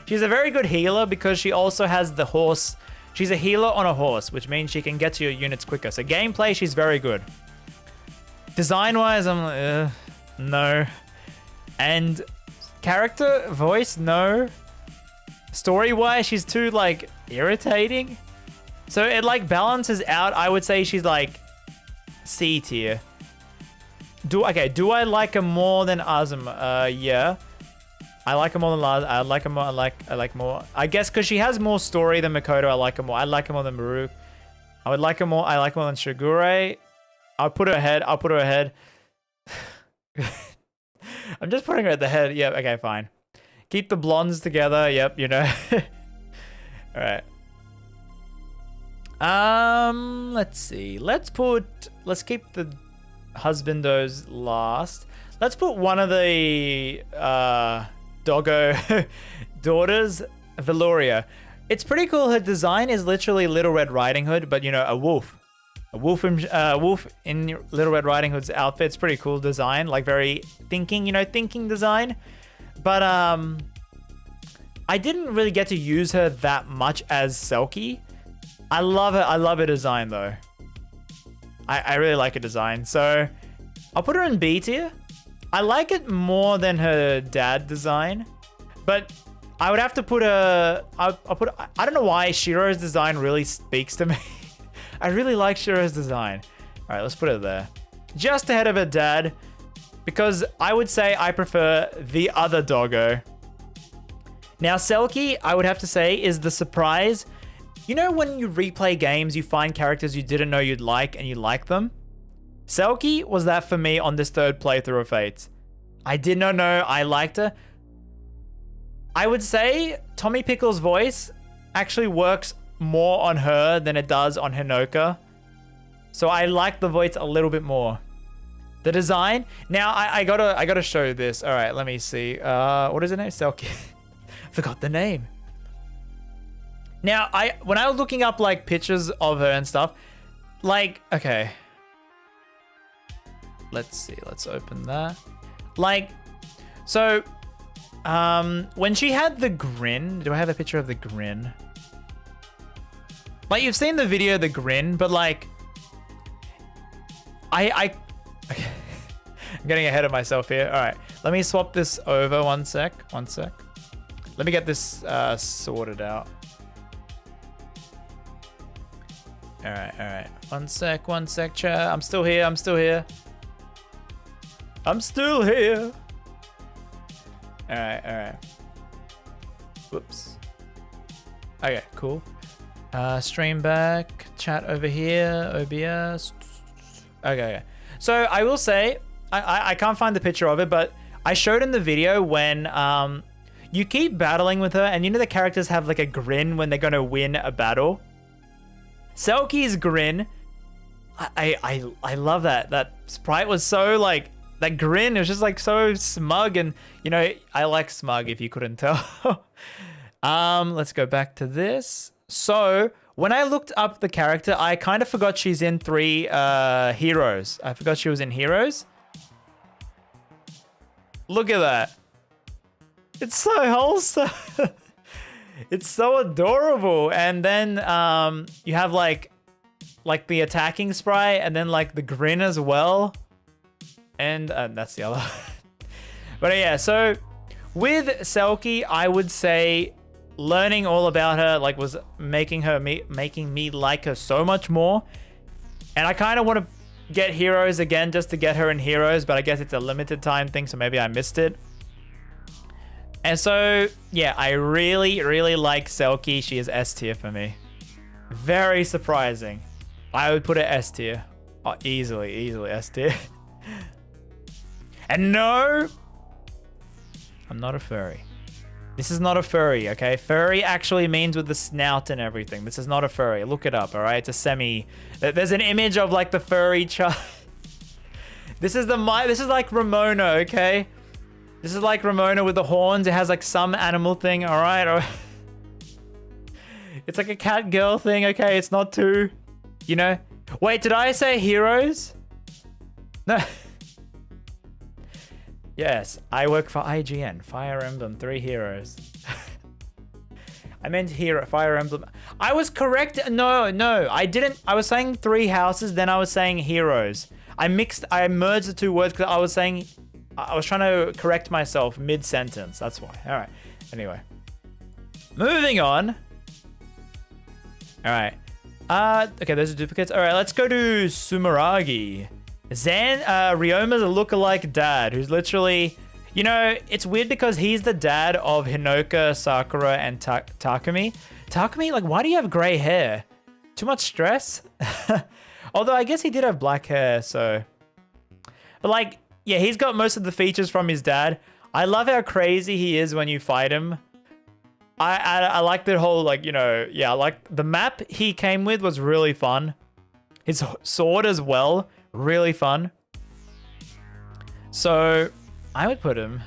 She's a very good healer because she also has the horse. She's a healer on a horse, which means she can get to your units quicker. So gameplay, she's very good. Design-wise, I'm like, no. And character, voice, no. Story-wise, she's too, like, irritating. So it, like, balances out. I would say she's, like, C tier. Do I like her more than Azuma? Yeah. I like her more than Laz. I like her more. I like more. I guess because she has more story than Mikoto, I like her more. I like her more than Maru. I would like her more. I like her more than Shigure. I'll put her ahead. I'll put her ahead. I'm just putting her at the head. Yep. Okay. Fine. Keep the blondes together. Yep. You know. All right. Let's see. Let's keep the husbandos last. Let's put one of the doggo daughters, Valoria. It's pretty cool. Her design is literally Little Red Riding Hood, but you know, a wolf. A wolf in Little Red Riding Hood's outfit. It's pretty cool design, like very thinking design. But I didn't really get to use her that much as Selkie. I love her. I love her design though. I really like her design. So I'll put her in B tier. I like it more than her dad design, but I would have to put I don't know why Shiro's design really speaks to me. I really like Shiro's design. All right, let's put it there. Just ahead of her dad, because I would say I prefer the other doggo. Now, Selkie, I would have to say, is the surprise. You know when you replay games, you find characters you didn't know you'd like and you like them? Selkie was that for me on this third playthrough of Fates. I did not know I liked her. I would say Tommy Pickle's voice actually works more on her than it does on Hinoka. So I like the voice a little bit more. The design. Now I gotta show this. All right, let me see. What is her name? Selkie. Forgot the name. Now when I was looking up like pictures of her and stuff, like, okay. Let's see. Let's open that. Like, so, when she had the grin, do I have a picture of the grin? Like, you've seen the video, the grin, but like, okay. I'm getting ahead of myself here. All right, let me swap this over. One sec. Let me get this sorted out. All right. One sec, chat. I'm still here. All right. Whoops. Okay, cool. Stream back, chat over here, OBS. Okay. So I will say, I can't find the picture of it, but I showed in the video when you keep battling with her, and you know the characters have like a grin when they're gonna win a battle. Selkie's grin, I love that. That sprite was so like, that grin, it was just like so smug, and you know, I like smug if you couldn't tell. Let's go back to this. So when I looked up the character, I kind of forgot she's in 3 Heroes. I forgot she was in Heroes. Look at that. It's so wholesome. It's so adorable. And then you have like the attacking sprite and then like the grin as well. And that's the other. But yeah, so with Selkie, I would say learning all about her like was making me like her so much more. And I kind of want to get heroes again just to get her in heroes, but I guess it's a limited time thing, so maybe I missed it. And so, yeah, I really, really like Selkie. She is S tier for me. Very surprising. I would put her S tier. Oh, easily S tier. And no, I'm not a furry. This is not a furry, okay? Furry actually means with the snout and everything. This is not a furry. Look it up, all right? It's a semi... There's an image of like the furry child. This is like Ramona, okay? This is like Ramona with the horns. It has like some animal thing, all right? It's like a cat girl thing, okay? It's not too, you know? Wait, did I say heroes? No. Yes, I work for IGN. Fire Emblem, 3 heroes. I meant Fire Emblem. I was correct. No, I didn't. I was saying 3 houses, then I was saying heroes. I merged the 2 words because I was trying to correct myself mid-sentence. That's why. All right. Anyway. Moving on. All right. Okay, those are duplicates. All right, let's go to Sumeragi. Ryoma's a lookalike dad who's literally... You know, it's weird because he's the dad of Hinoka, Sakura, and Takumi. Takumi, like, why do you have gray hair? Too much stress? Although I guess he did have black hair, so... But like... Yeah, he's got most of the features from his dad. I love how crazy he is when you fight him. I like the whole, like, you know, yeah, like the map he came with was really fun. His sword as well, really fun. So I would put him.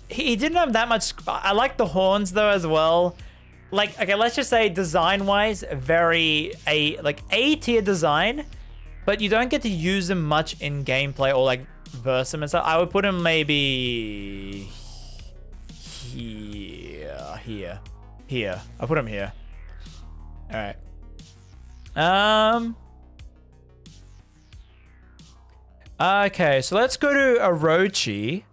He didn't have that much. I like the horns though as well. Like, okay, let's just say design-wise, very A tier design. But you don't get to use them much in gameplay or like verse him and stuff. I would put him maybe here. I'll put him here. All right. Okay, so let's go to Orochi.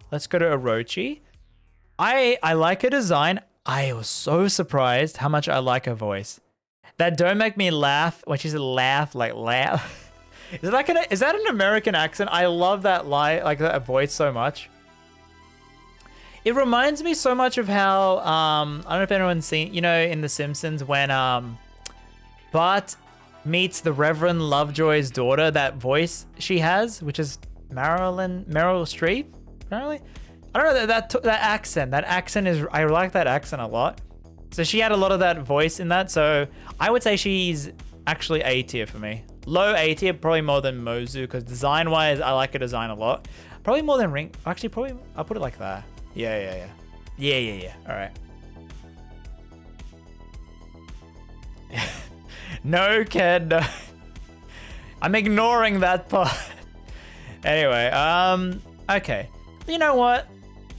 I like her design. I was so surprised how much I like her voice. That don't make me laugh when she's laugh. Is that an American accent? I love that that voice so much. It reminds me so much of how I don't know if anyone's seen, you know, in The Simpsons when Bart meets the Reverend Lovejoy's daughter, that voice she has, which is Meryl Streep, apparently. I don't know that accent. That accent is, I like that accent a lot. So she had a lot of that voice in that. So I would say she's actually A tier for me. Low A tier, probably more than Mozu, because design-wise, I like her design a lot. Probably more than Ring. Actually, probably I'll put it like that. Yeah. All right. No, Ken. No. I'm ignoring that part. Anyway, okay. You know what?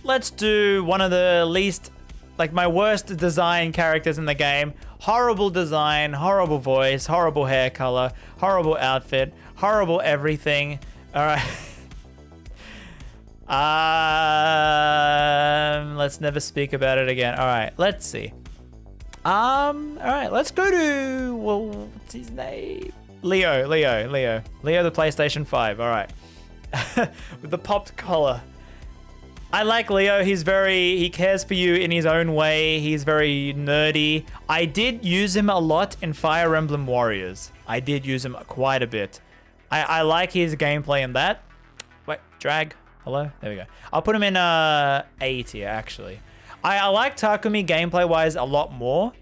Let's do one of the least, like my worst design characters in the game. Horrible design, horrible voice, horrible hair color, horrible outfit, horrible everything. All right. Let's never speak about it again. All right, let's see. All right, let's go to, well, what's his name? Leo, the PlayStation 5. All right. With the popped collar. I like Leo. He cares for you in his own way. He's very nerdy. I did use him a lot in Fire Emblem Warriors. I did use him quite a bit. I like his gameplay in that. Wait, drag. Hello? There we go. I'll put him in A tier, actually. I like Takumi gameplay-wise a lot more.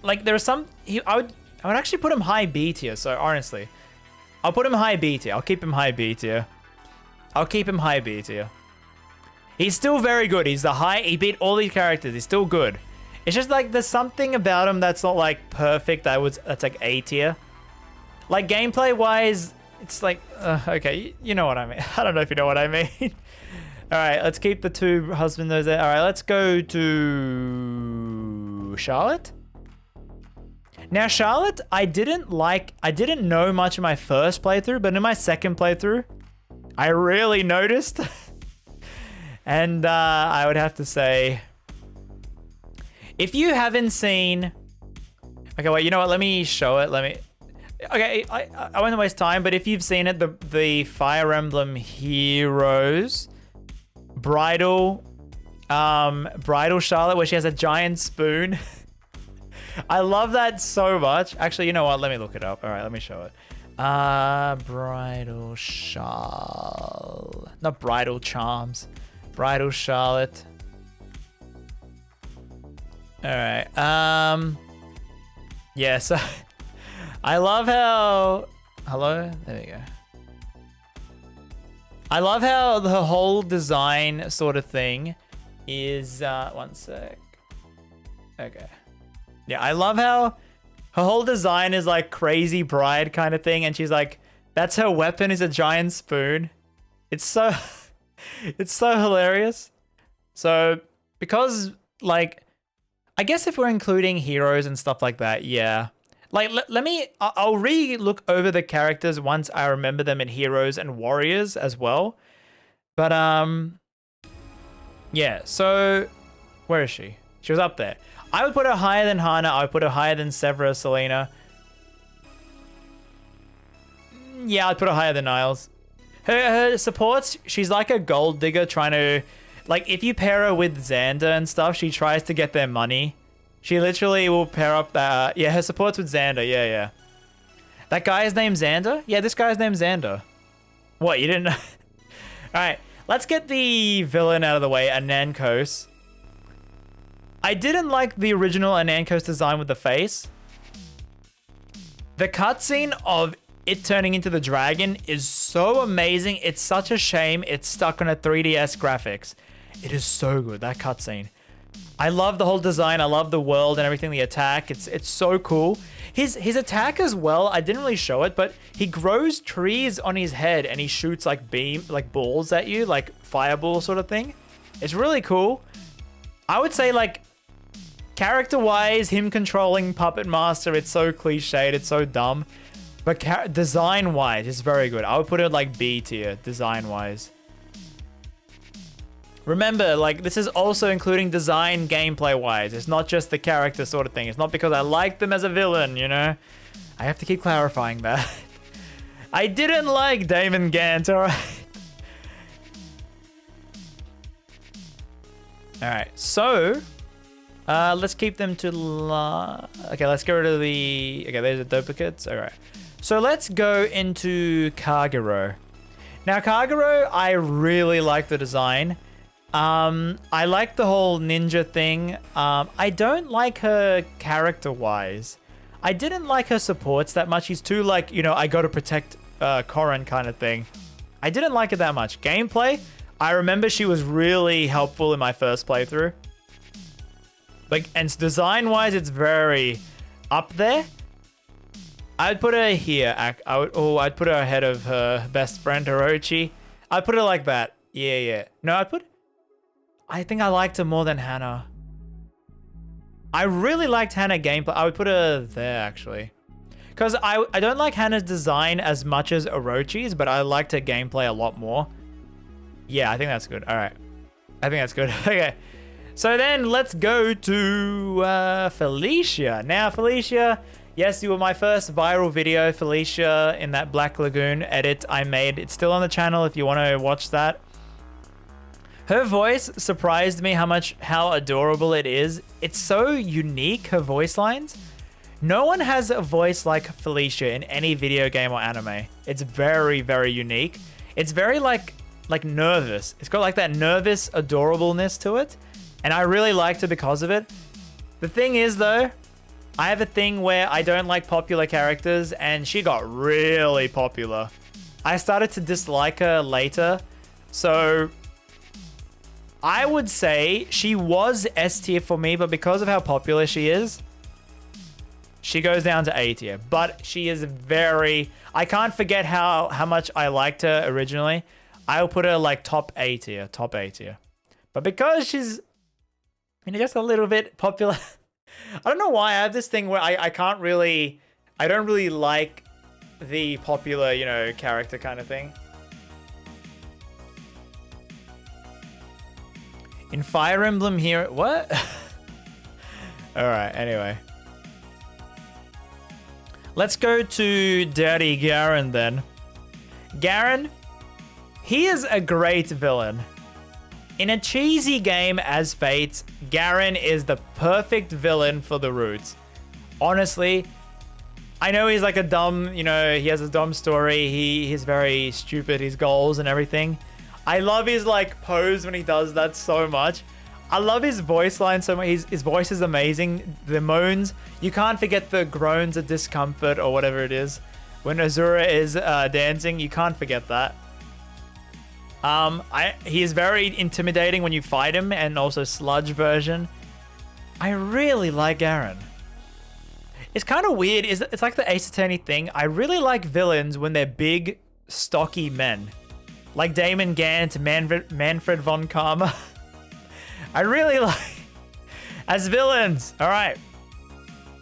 Like, there's some... I would actually put him high B tier, so honestly. I'll put him high B tier. I'll keep him high B tier. He's still very good. He beat all these characters. He's still good. It's just like there's something about him that's not like perfect. That's like A tier. Like gameplay wise, it's like okay, you know what I mean. I don't know if you know what I mean. All right, let's keep the two husbandos there. All right, let's go to Charlotte. Now, Charlotte, I didn't know much in my first playthrough, but in my second playthrough, I really noticed. And I would have to say, if you haven't seen, okay, wait, you know what? Let me show it. Okay, I won't waste time, but if you've seen it, the Fire Emblem Heroes bridal Charlotte, where she has a giant spoon. I love that so much. Actually, you know what? Let me look it up. All right, let me show it. Bridal Charlotte, not Bridal Charms. Bridal Charlotte. All right. Yeah, so I love how... Hello? There we go. I love how the whole design sort of thing is... one sec. Okay. Yeah, I love how her whole design is like crazy bride kind of thing. And she's like, that's her weapon is a giant spoon. It's so... it's so hilarious. So, because, like... I guess if we're including heroes and stuff like that, yeah. Like, I'll re-look over the characters once I remember them in heroes and warriors as well. But, yeah, so, where is she? She was up there. I would put her higher than Hana. I would put her higher than Severa Selena. Yeah, I'd put her higher than Niles. Her supports, she's like a gold digger trying to... Like, if you pair her with Xander and stuff, she tries to get their money. She literally will pair up... yeah, her support's with Xander. Yeah, yeah. That guy is named Xander? Yeah, this guy's named Xander. What, you didn't know? Alright, let's get the villain out of the way, Anankos. I didn't like the original Anankos design with the face. The cutscene of it turning into the dragon is so amazing. It's such a shame it's stuck on a 3DS graphics. It is so good, that cutscene. I love the whole design. I love the world and everything, the attack. It's so cool. His attack as well, I didn't really show it, but he grows trees on his head and he shoots like balls at you, like fireball sort of thing. It's really cool. I would say, like, character-wise, him controlling Puppet Master, it's so cliched, it's so dumb. But design-wise, it's very good. I would put it like B tier, design-wise. Remember, like, this is also including design gameplay-wise. It's not just the character sort of thing. It's not because I like them as a villain, you know? I have to keep clarifying that. I didn't like Damon Gant, alright? Alright, so... let's keep them to... Okay, let's get rid of the... Okay, there's the duplicates. Alright. So let's go into Kagero. Now, Kagero, I really like the design. I like the whole ninja thing. I don't like her character-wise. I didn't like her supports that much. She's too, like, you know, I gotta protect Corrin kind of thing. I didn't like it that much. Gameplay, I remember she was really helpful in my first playthrough. Like, and design-wise, it's very up there. I'd put her here. I'd put her ahead of her best friend, Hirochi. I'd put her like that. Yeah, yeah. No, I think I liked her more than Hana. I really liked Hana gameplay. I would put her there, actually. Because I don't like Hana's design as much as Orochi's, but I liked her gameplay a lot more. Yeah, I think that's good. All right. I think that's good. Okay. So then let's go to Felicia. Now, Felicia, yes, you were my first viral video, Felicia, in that Black Lagoon edit I made. It's still on the channel if you want to watch that. Her voice surprised me how adorable it is. It's so unique, her voice lines. No one has a voice like Felicia in any video game or anime. It's very, very unique. It's very like nervous. It's got like that nervous adorableness to it. And I really liked her because of it. The thing is though, I have a thing where I don't like popular characters and she got really popular. I started to dislike her later. So I would say she was S tier for me, but because of how popular she is, she goes down to A tier. But she is very... I can't forget how much I liked her originally. I'll put her like top A tier, But because she's, just a little bit popular, I don't know why I have this thing where I don't really like the popular, character kind of thing. In Fire Emblem here, what? All right, anyway. Let's go to Dirty Garen then. Garen, he is a great villain. In a cheesy game as Fate, Garen is the perfect villain for the roots. Honestly, I know he's like a dumb, he has a dumb story. He's very stupid, his goals and everything. I love his like pose when he does that so much. I love his voice line so much. His voice is amazing. The moans, you can't forget the groans of discomfort or whatever it is. When Azura is dancing, you can't forget that. He is very intimidating when you fight him, and also sludge version. I really like Garen. It's kind of weird. It's like the Ace Attorney thing. I really like villains when they're big, stocky men. Like Damon Gant, Manfred von Karma. I really like as villains. All right.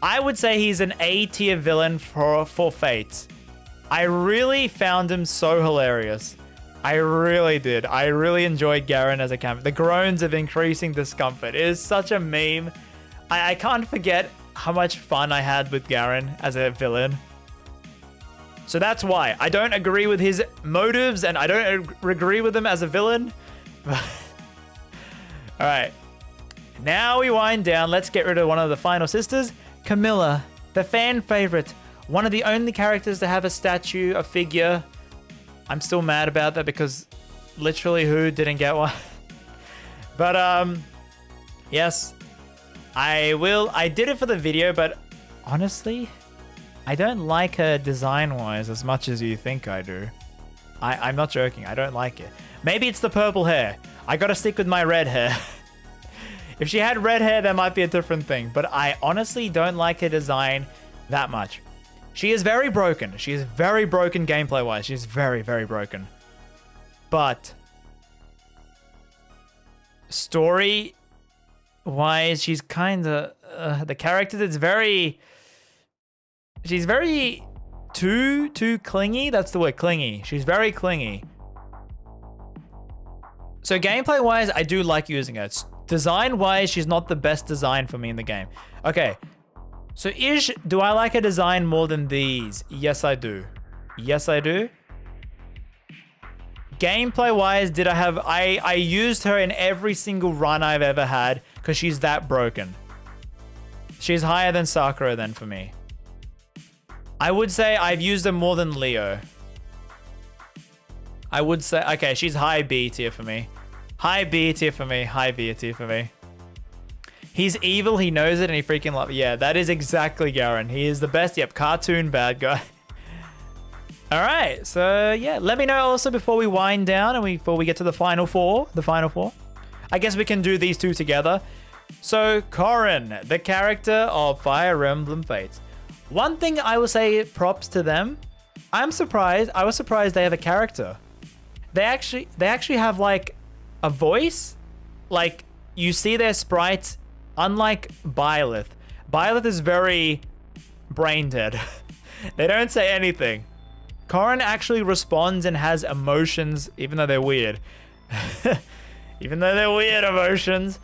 I would say he's an A tier villain for Fate. I really found him so hilarious. I really did. I really enjoyed Garen as a character. The groans of increasing discomfort. It is such a meme. I can't forget how much fun I had with Garen as a villain. So that's why. I don't agree with his motives, and I don't agree with him as a villain. Alright. Now we wind down. Let's get rid of one of the final sisters. Camilla, the fan favorite. One of the only characters to have a statue, a figure. I'm still mad about that because literally who didn't get one? But, yes. I did it for the video, but honestly, I don't like her design-wise as much as you think I do. I'm not joking. I don't like it. Maybe it's the purple hair. I gotta stick with my red hair. If she had red hair, that might be a different thing. But I honestly don't like her design that much. She is very broken. She is very broken gameplay-wise. She's very, very broken. But story-wise, she's kind of... the character that's very... She's very too clingy. That's the word, clingy. She's very clingy. So gameplay-wise, I do like using her. Design-wise, she's not the best design for me in the game. Okay. So do I like her design more than these? Yes, I do. Yes, I do. Gameplay-wise, I used her in every single run I've ever had because she's that broken. She's higher than Sakura then for me. I would say I've used her more than Leo. I would say, okay, she's high B tier for me. High B tier for me. High B tier for me. He's evil, he knows it, and he freaking loves it. Yeah, that is exactly Garen. He is the best. Yep, cartoon bad guy. Alright, so yeah, let me know also before we wind down and before we get to the final four. I guess we can do these two together. So, Corrin, the character of Fire Emblem Fates. One thing I will say, props to them. I was surprised they have a character. They actually have like a voice. Like you see their sprites, unlike Byleth. Byleth is very brain dead. They don't say anything. Corrin actually responds and has emotions, even though they're weird. Even though they're weird emotions.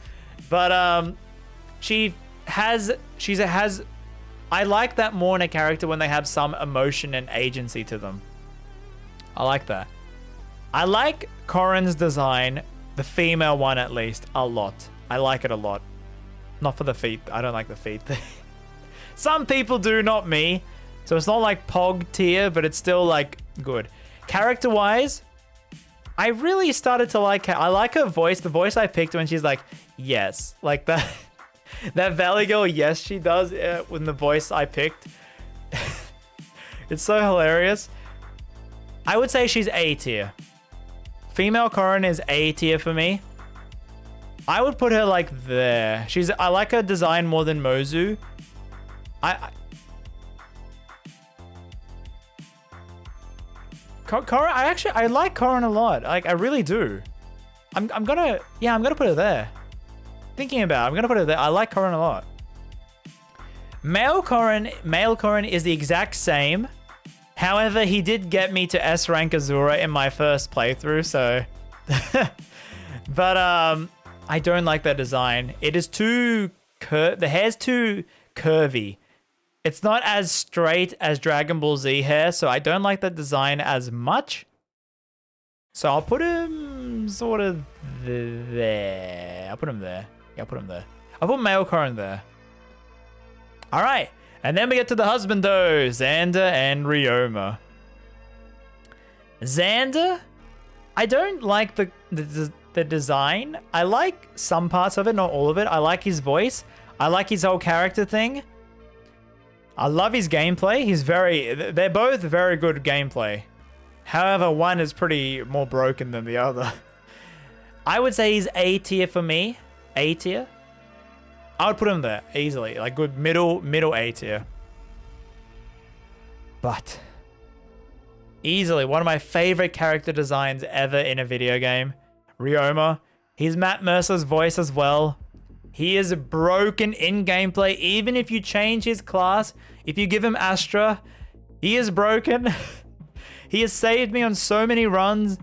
But she has I like that more in a character when they have some emotion and agency to them. I like that. I like Corrin's design, the female one at least, a lot. I like it a lot. Not for the feet. I don't like the feet thing. Some people do, not me. So it's not like Pog tier, but it's still like good. Character-wise, I really started to like her. I like her voice. The voice I picked when she's like, yes. Like that. That Valley Girl, yes, she does with the voice I picked. It's so hilarious. I would say she's A tier. Female Corrin is A tier for me. I would put her like there. I like her design more than Mozu. Corrin, I like Corrin a lot. Like, I really do. I'm gonna put it there. Thinking about it, I'm gonna put it there. I like Corrin a lot. Male Corrin is the exact same. However, he did get me to S rank Azura in my first playthrough, so. But I don't like that design. It is too the hair's too curvy. It's not as straight as Dragon Ball Z hair, so I don't like that design as much. So I'll put him sort of there. I'll put him there. Yeah, I'll put him there. I'll put male Corrin there. All right. And then we get to the husband though, Xander and Ryoma. Xander, I don't like the design. I like some parts of it, not all of it. I like his voice. I like his whole character thing. I love his gameplay. They're both very good gameplay. However, one is pretty more broken than the other. I would say he's A tier for me. A tier. I would put him there easily. Like good middle A tier. But easily one of my favorite character designs ever in a video game. Ryoma. He's Matt Mercer's voice as well. He is broken in gameplay. Even if you change his class, if you give him Astra, he is broken. He has saved me on so many runs.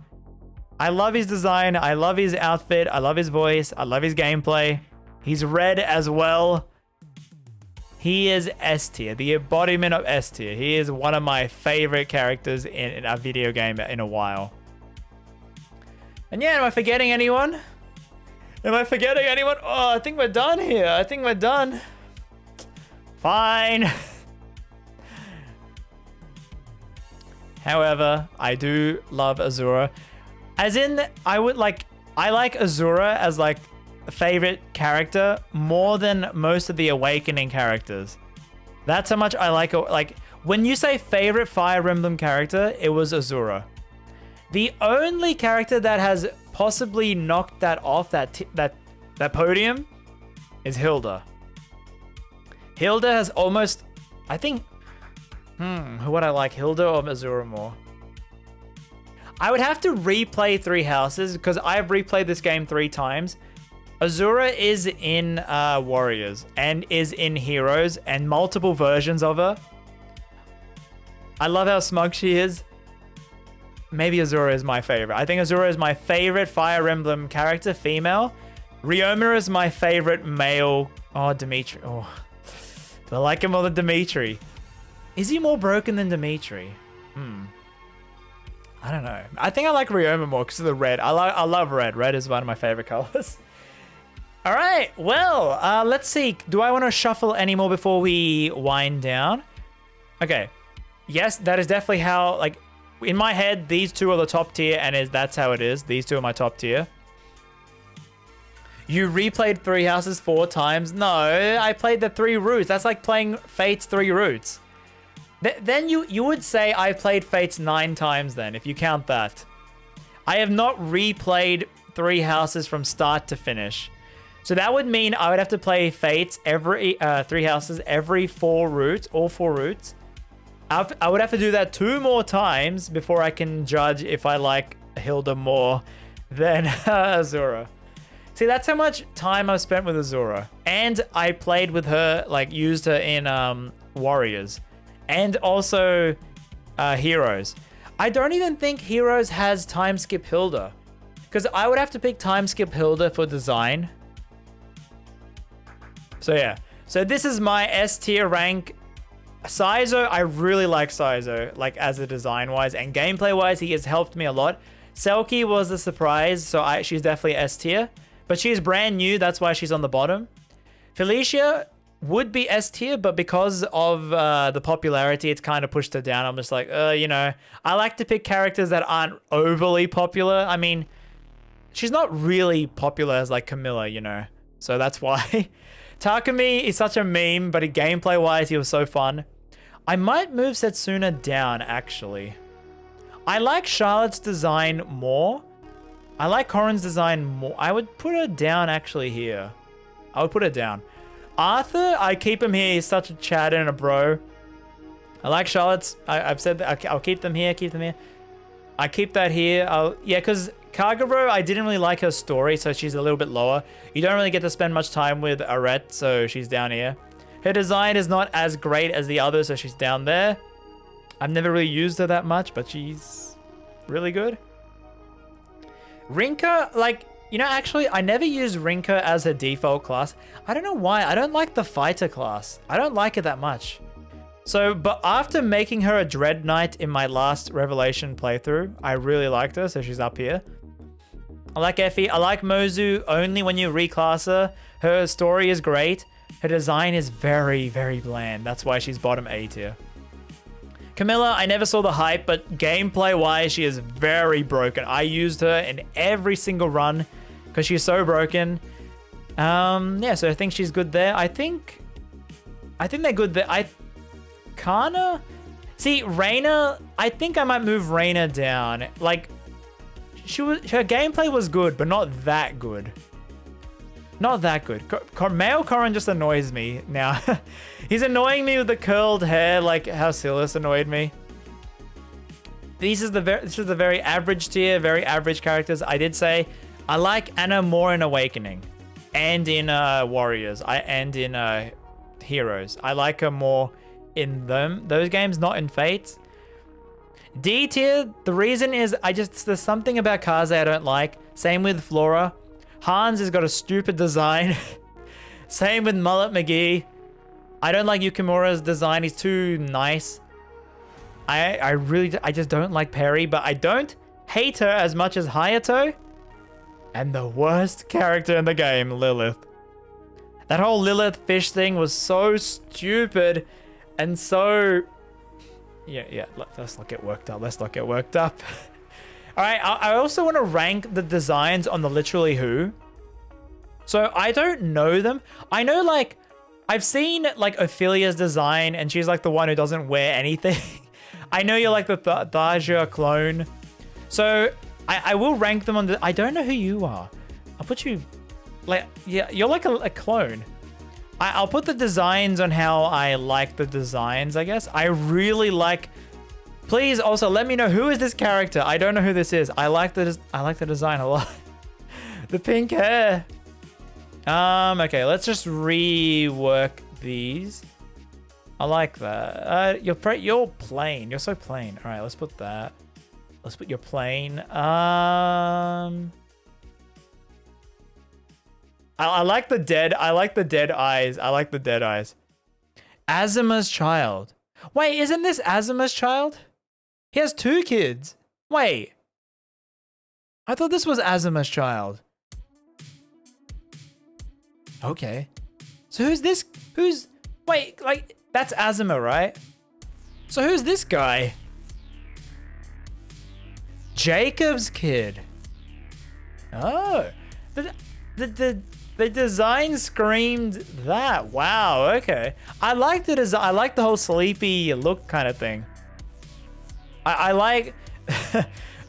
I love his design. I love his outfit. I love his voice. I love his gameplay. He's red as well. He is S tier, the embodiment of S tier. He is one of my favorite characters in a video game in a while. And yeah, am I forgetting anyone? Am I forgetting anyone? Oh, I think we're done here. I think we're done. Fine. However, I do love Azura. As in, I like Azura as like a favorite character more than most of the Awakening characters. That's how much I like when you say favorite Fire Emblem character, it was Azura. The only character that has possibly knocked that off that podium is Hilda. Hilda has almost, I think, who would I like, Hilda or Azura more? I would have to replay Three Houses because I've replayed this game 3 times. Azura is in Warriors and is in Heroes and multiple versions of her. I love how smug she is. Maybe Azura is my favorite. I think Azura is my favorite Fire Emblem character, female. Ryoma is my favorite male. Oh, Dimitri. Oh, do I like him more than Dimitri? Is he more broken than Dimitri? I don't know. I think I like Ryoma more because of the red. I love red. Red is one of my favorite colors. All right. Well, let's see. Do I want to shuffle any more before we wind down? Okay. Yes, that is definitely how, like, in my head, these two are the top tier, and that's how it is. These two are my top tier. You replayed Three Houses 4 times? No, I played the 3 routes. That's like playing Fate's 3 routes. Then you would say I played Fate's 9 times then, if you count that. I have not replayed Three Houses from start to finish. So that would mean I would have to play Fate's Three Houses every 4 routes, all 4 routes. I would have to do that 2 more times before I can judge if I like Hilda more than Azura. See, that's how much time I've spent with Azura. And I played with her, like used her in Warriors. And also Heroes. I don't even think Heroes has time skip Hilda. Because I would have to pick time skip Hilda for design. So yeah. So this is my S tier rank. Saizo, I really like Saizo, like as a design wise and gameplay wise, he has helped me a lot. Selkie was a surprise, so she's definitely S tier, but she's brand new, that's why she's on the bottom. Felicia would be S tier, but because of the popularity, it's kind of pushed her down. I'm just like, you know, I like to pick characters that aren't overly popular. I mean, she's not really popular as like Camilla, you know, so that's why. Takumi is such a meme, but gameplay-wise, he was so fun. I might move Setsuna down, actually. I like Charlotte's design more. I like Corrin's design more. I would put her down, actually, here. I would put her down. Arthur, I keep him here. He's such a Chad and a bro. I like Charlotte's. I've said that. I'll keep them here, keep them here. I keep that here. Yeah, because Kagero, I didn't really like her story, so she's a little bit lower. You don't really get to spend much time with Arete, so she's down here. Her design is not as great as the others, so she's down there. I've never really used her that much, but she's really good. Rinka, like, you know, actually, I never used Rinka as her default class. I don't know why. I don't like the fighter class. I don't like it that much. So, but after making her a Dread Knight in my last Revelation playthrough, I really liked her, so she's up here. I like Effie. I like Mozu only when you reclass her. Her story is great. Her design is very, very bland. That's why she's bottom A tier. Camilla, I never saw the hype, but gameplay-wise, she is very broken. I used her in every single run because she's so broken. Yeah, so I think she's good there. I think they're good there. Kana? See, Reina, I think I might move Reina down. Like, her gameplay was good, but not that good. Not that good. Male Corrin just annoys me now. He's annoying me with the curled hair, like how Silas annoyed me. This is the very average tier, very average characters. I did say I like Anna more in Awakening and in Warriors and in Heroes. I like her more in those games, not in Fates. D tier, the reason is there's something about Kaze I don't like. Same with Flora. Hans has got a stupid design. Same with Mullet McGee. I don't like Yukimura's design. He's too nice. I just don't like Perry, but I don't hate her as much as Hayato. And the worst character in the game, Lilith. That whole Lilith fish thing was so stupid and so... Yeah, let's not get worked up. Let's not get worked up. All right, I also want to rank the designs on the Literally Who. So I don't know them. I know, like, I've seen, like, Ophelia's design, and she's, like, the one who doesn't wear anything. I know you're, like, the Thaja clone. So I will rank them on the... I don't know who you are. I'll put you... Like, yeah, you're, like, a clone. I'll put the designs on how I like the designs, I guess. I really like... Please also let me know who is this character. I don't know who this is. I like the design a lot. The pink hair. Okay, let's just rework these. I like that. You're plain. You're so plain. All right, let's put that. Let's put your plain. I like the dead. I like the dead eyes. I like the dead eyes. Azuma's child. Wait, isn't this Azuma's child? He has 2 kids. Wait. I thought this was Azuma's child. Okay. So who's this? Wait, like, that's Azuma, right? So who's this guy? Jacob's kid. Oh. The design screamed that. Wow, okay. I like the design. I like the whole sleepy look kind of thing. I like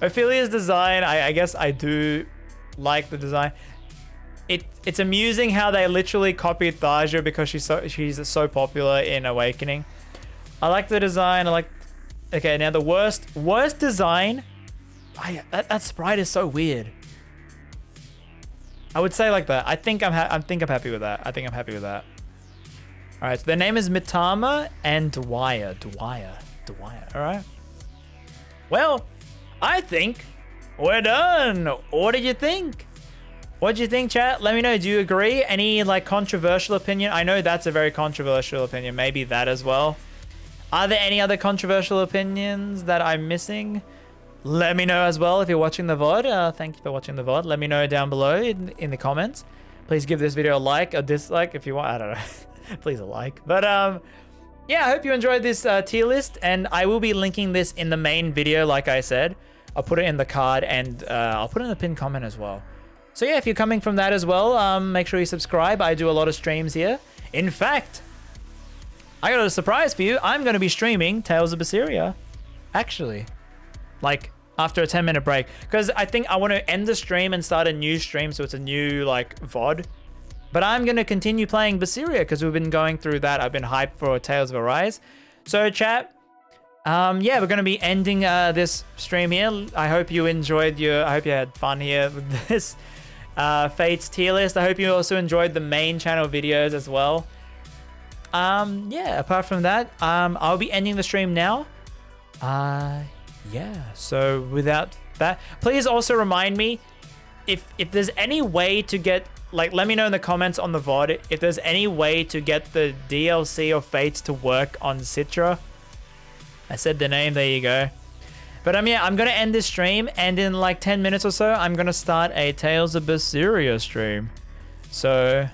Ophelia's design. I guess I do like the design. It's amusing how they literally copied Thaja because she's so popular in Awakening. I like the design. Okay, now the worst design. That sprite is so weird. I would say like that. I think I'm happy with that. All right, so their name is Mitama and Dwyer. All right. Well, I think we're done. What did you think? What did you think, chat? Let me know. Do you agree? Any like controversial opinion? I know that's a very controversial opinion. Maybe that as well. Are there any other controversial opinions that I'm missing? Let me know as well if you're watching the VOD. Thank you for watching the VOD. Let me know down below in the comments. Please give this video a like or dislike if you want. I don't know. Please a like. But yeah, I hope you enjoyed this tier list, and I will be linking this in the main video, like I said. I'll put it in the card, and I'll put it in the pinned comment as well. So yeah, if you're coming from that as well, make sure you subscribe. I do a lot of streams here. In fact, I got a surprise for you. I'm going to be streaming Tales of Berseria, actually. Like, after a 10-minute break. Because I think I want to end the stream and start a new stream, so it's a new, like, VOD. But I'm going to continue playing Berseria because we've been going through that. I've been hyped for Tales of Arise. So, chat, Yeah, we're gonna be ending this stream here. I hope you enjoyed I hope you had fun here with this Fates tier list. I hope you also enjoyed the main channel videos as well. Yeah, apart from that, I'll be ending the stream now. Yeah, so without that, please also remind me if there's any way to get, like, let me know in the comments on the VOD if there's any way to get the DLC of Fates to work on Citra. I said the name, there you go. But yeah, I'm gonna end this stream, and in like 10 minutes or so, I'm gonna start a Tales of Berseria stream. So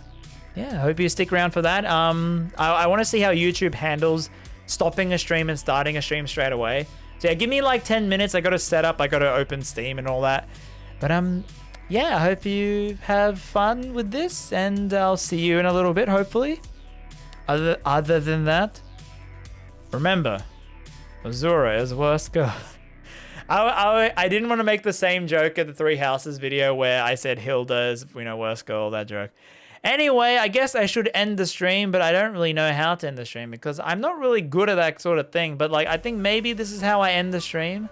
yeah, I hope you stick around for that. I want to see how YouTube handles stopping a stream and starting a stream straight away. So yeah, give me like 10 minutes. I got to set up, I got to open Steam and all that. But yeah, I hope you have fun with this, and I'll see you in a little bit, hopefully. Other than that, remember, Azura is worst girl. I didn't want to make the same joke at the Three Houses video where I said Hilda is, worst girl, that joke. Anyway, I guess I should end the stream, but I don't really know how to end the stream because I'm not really good at that sort of thing. But like, I think maybe this is how I end the stream.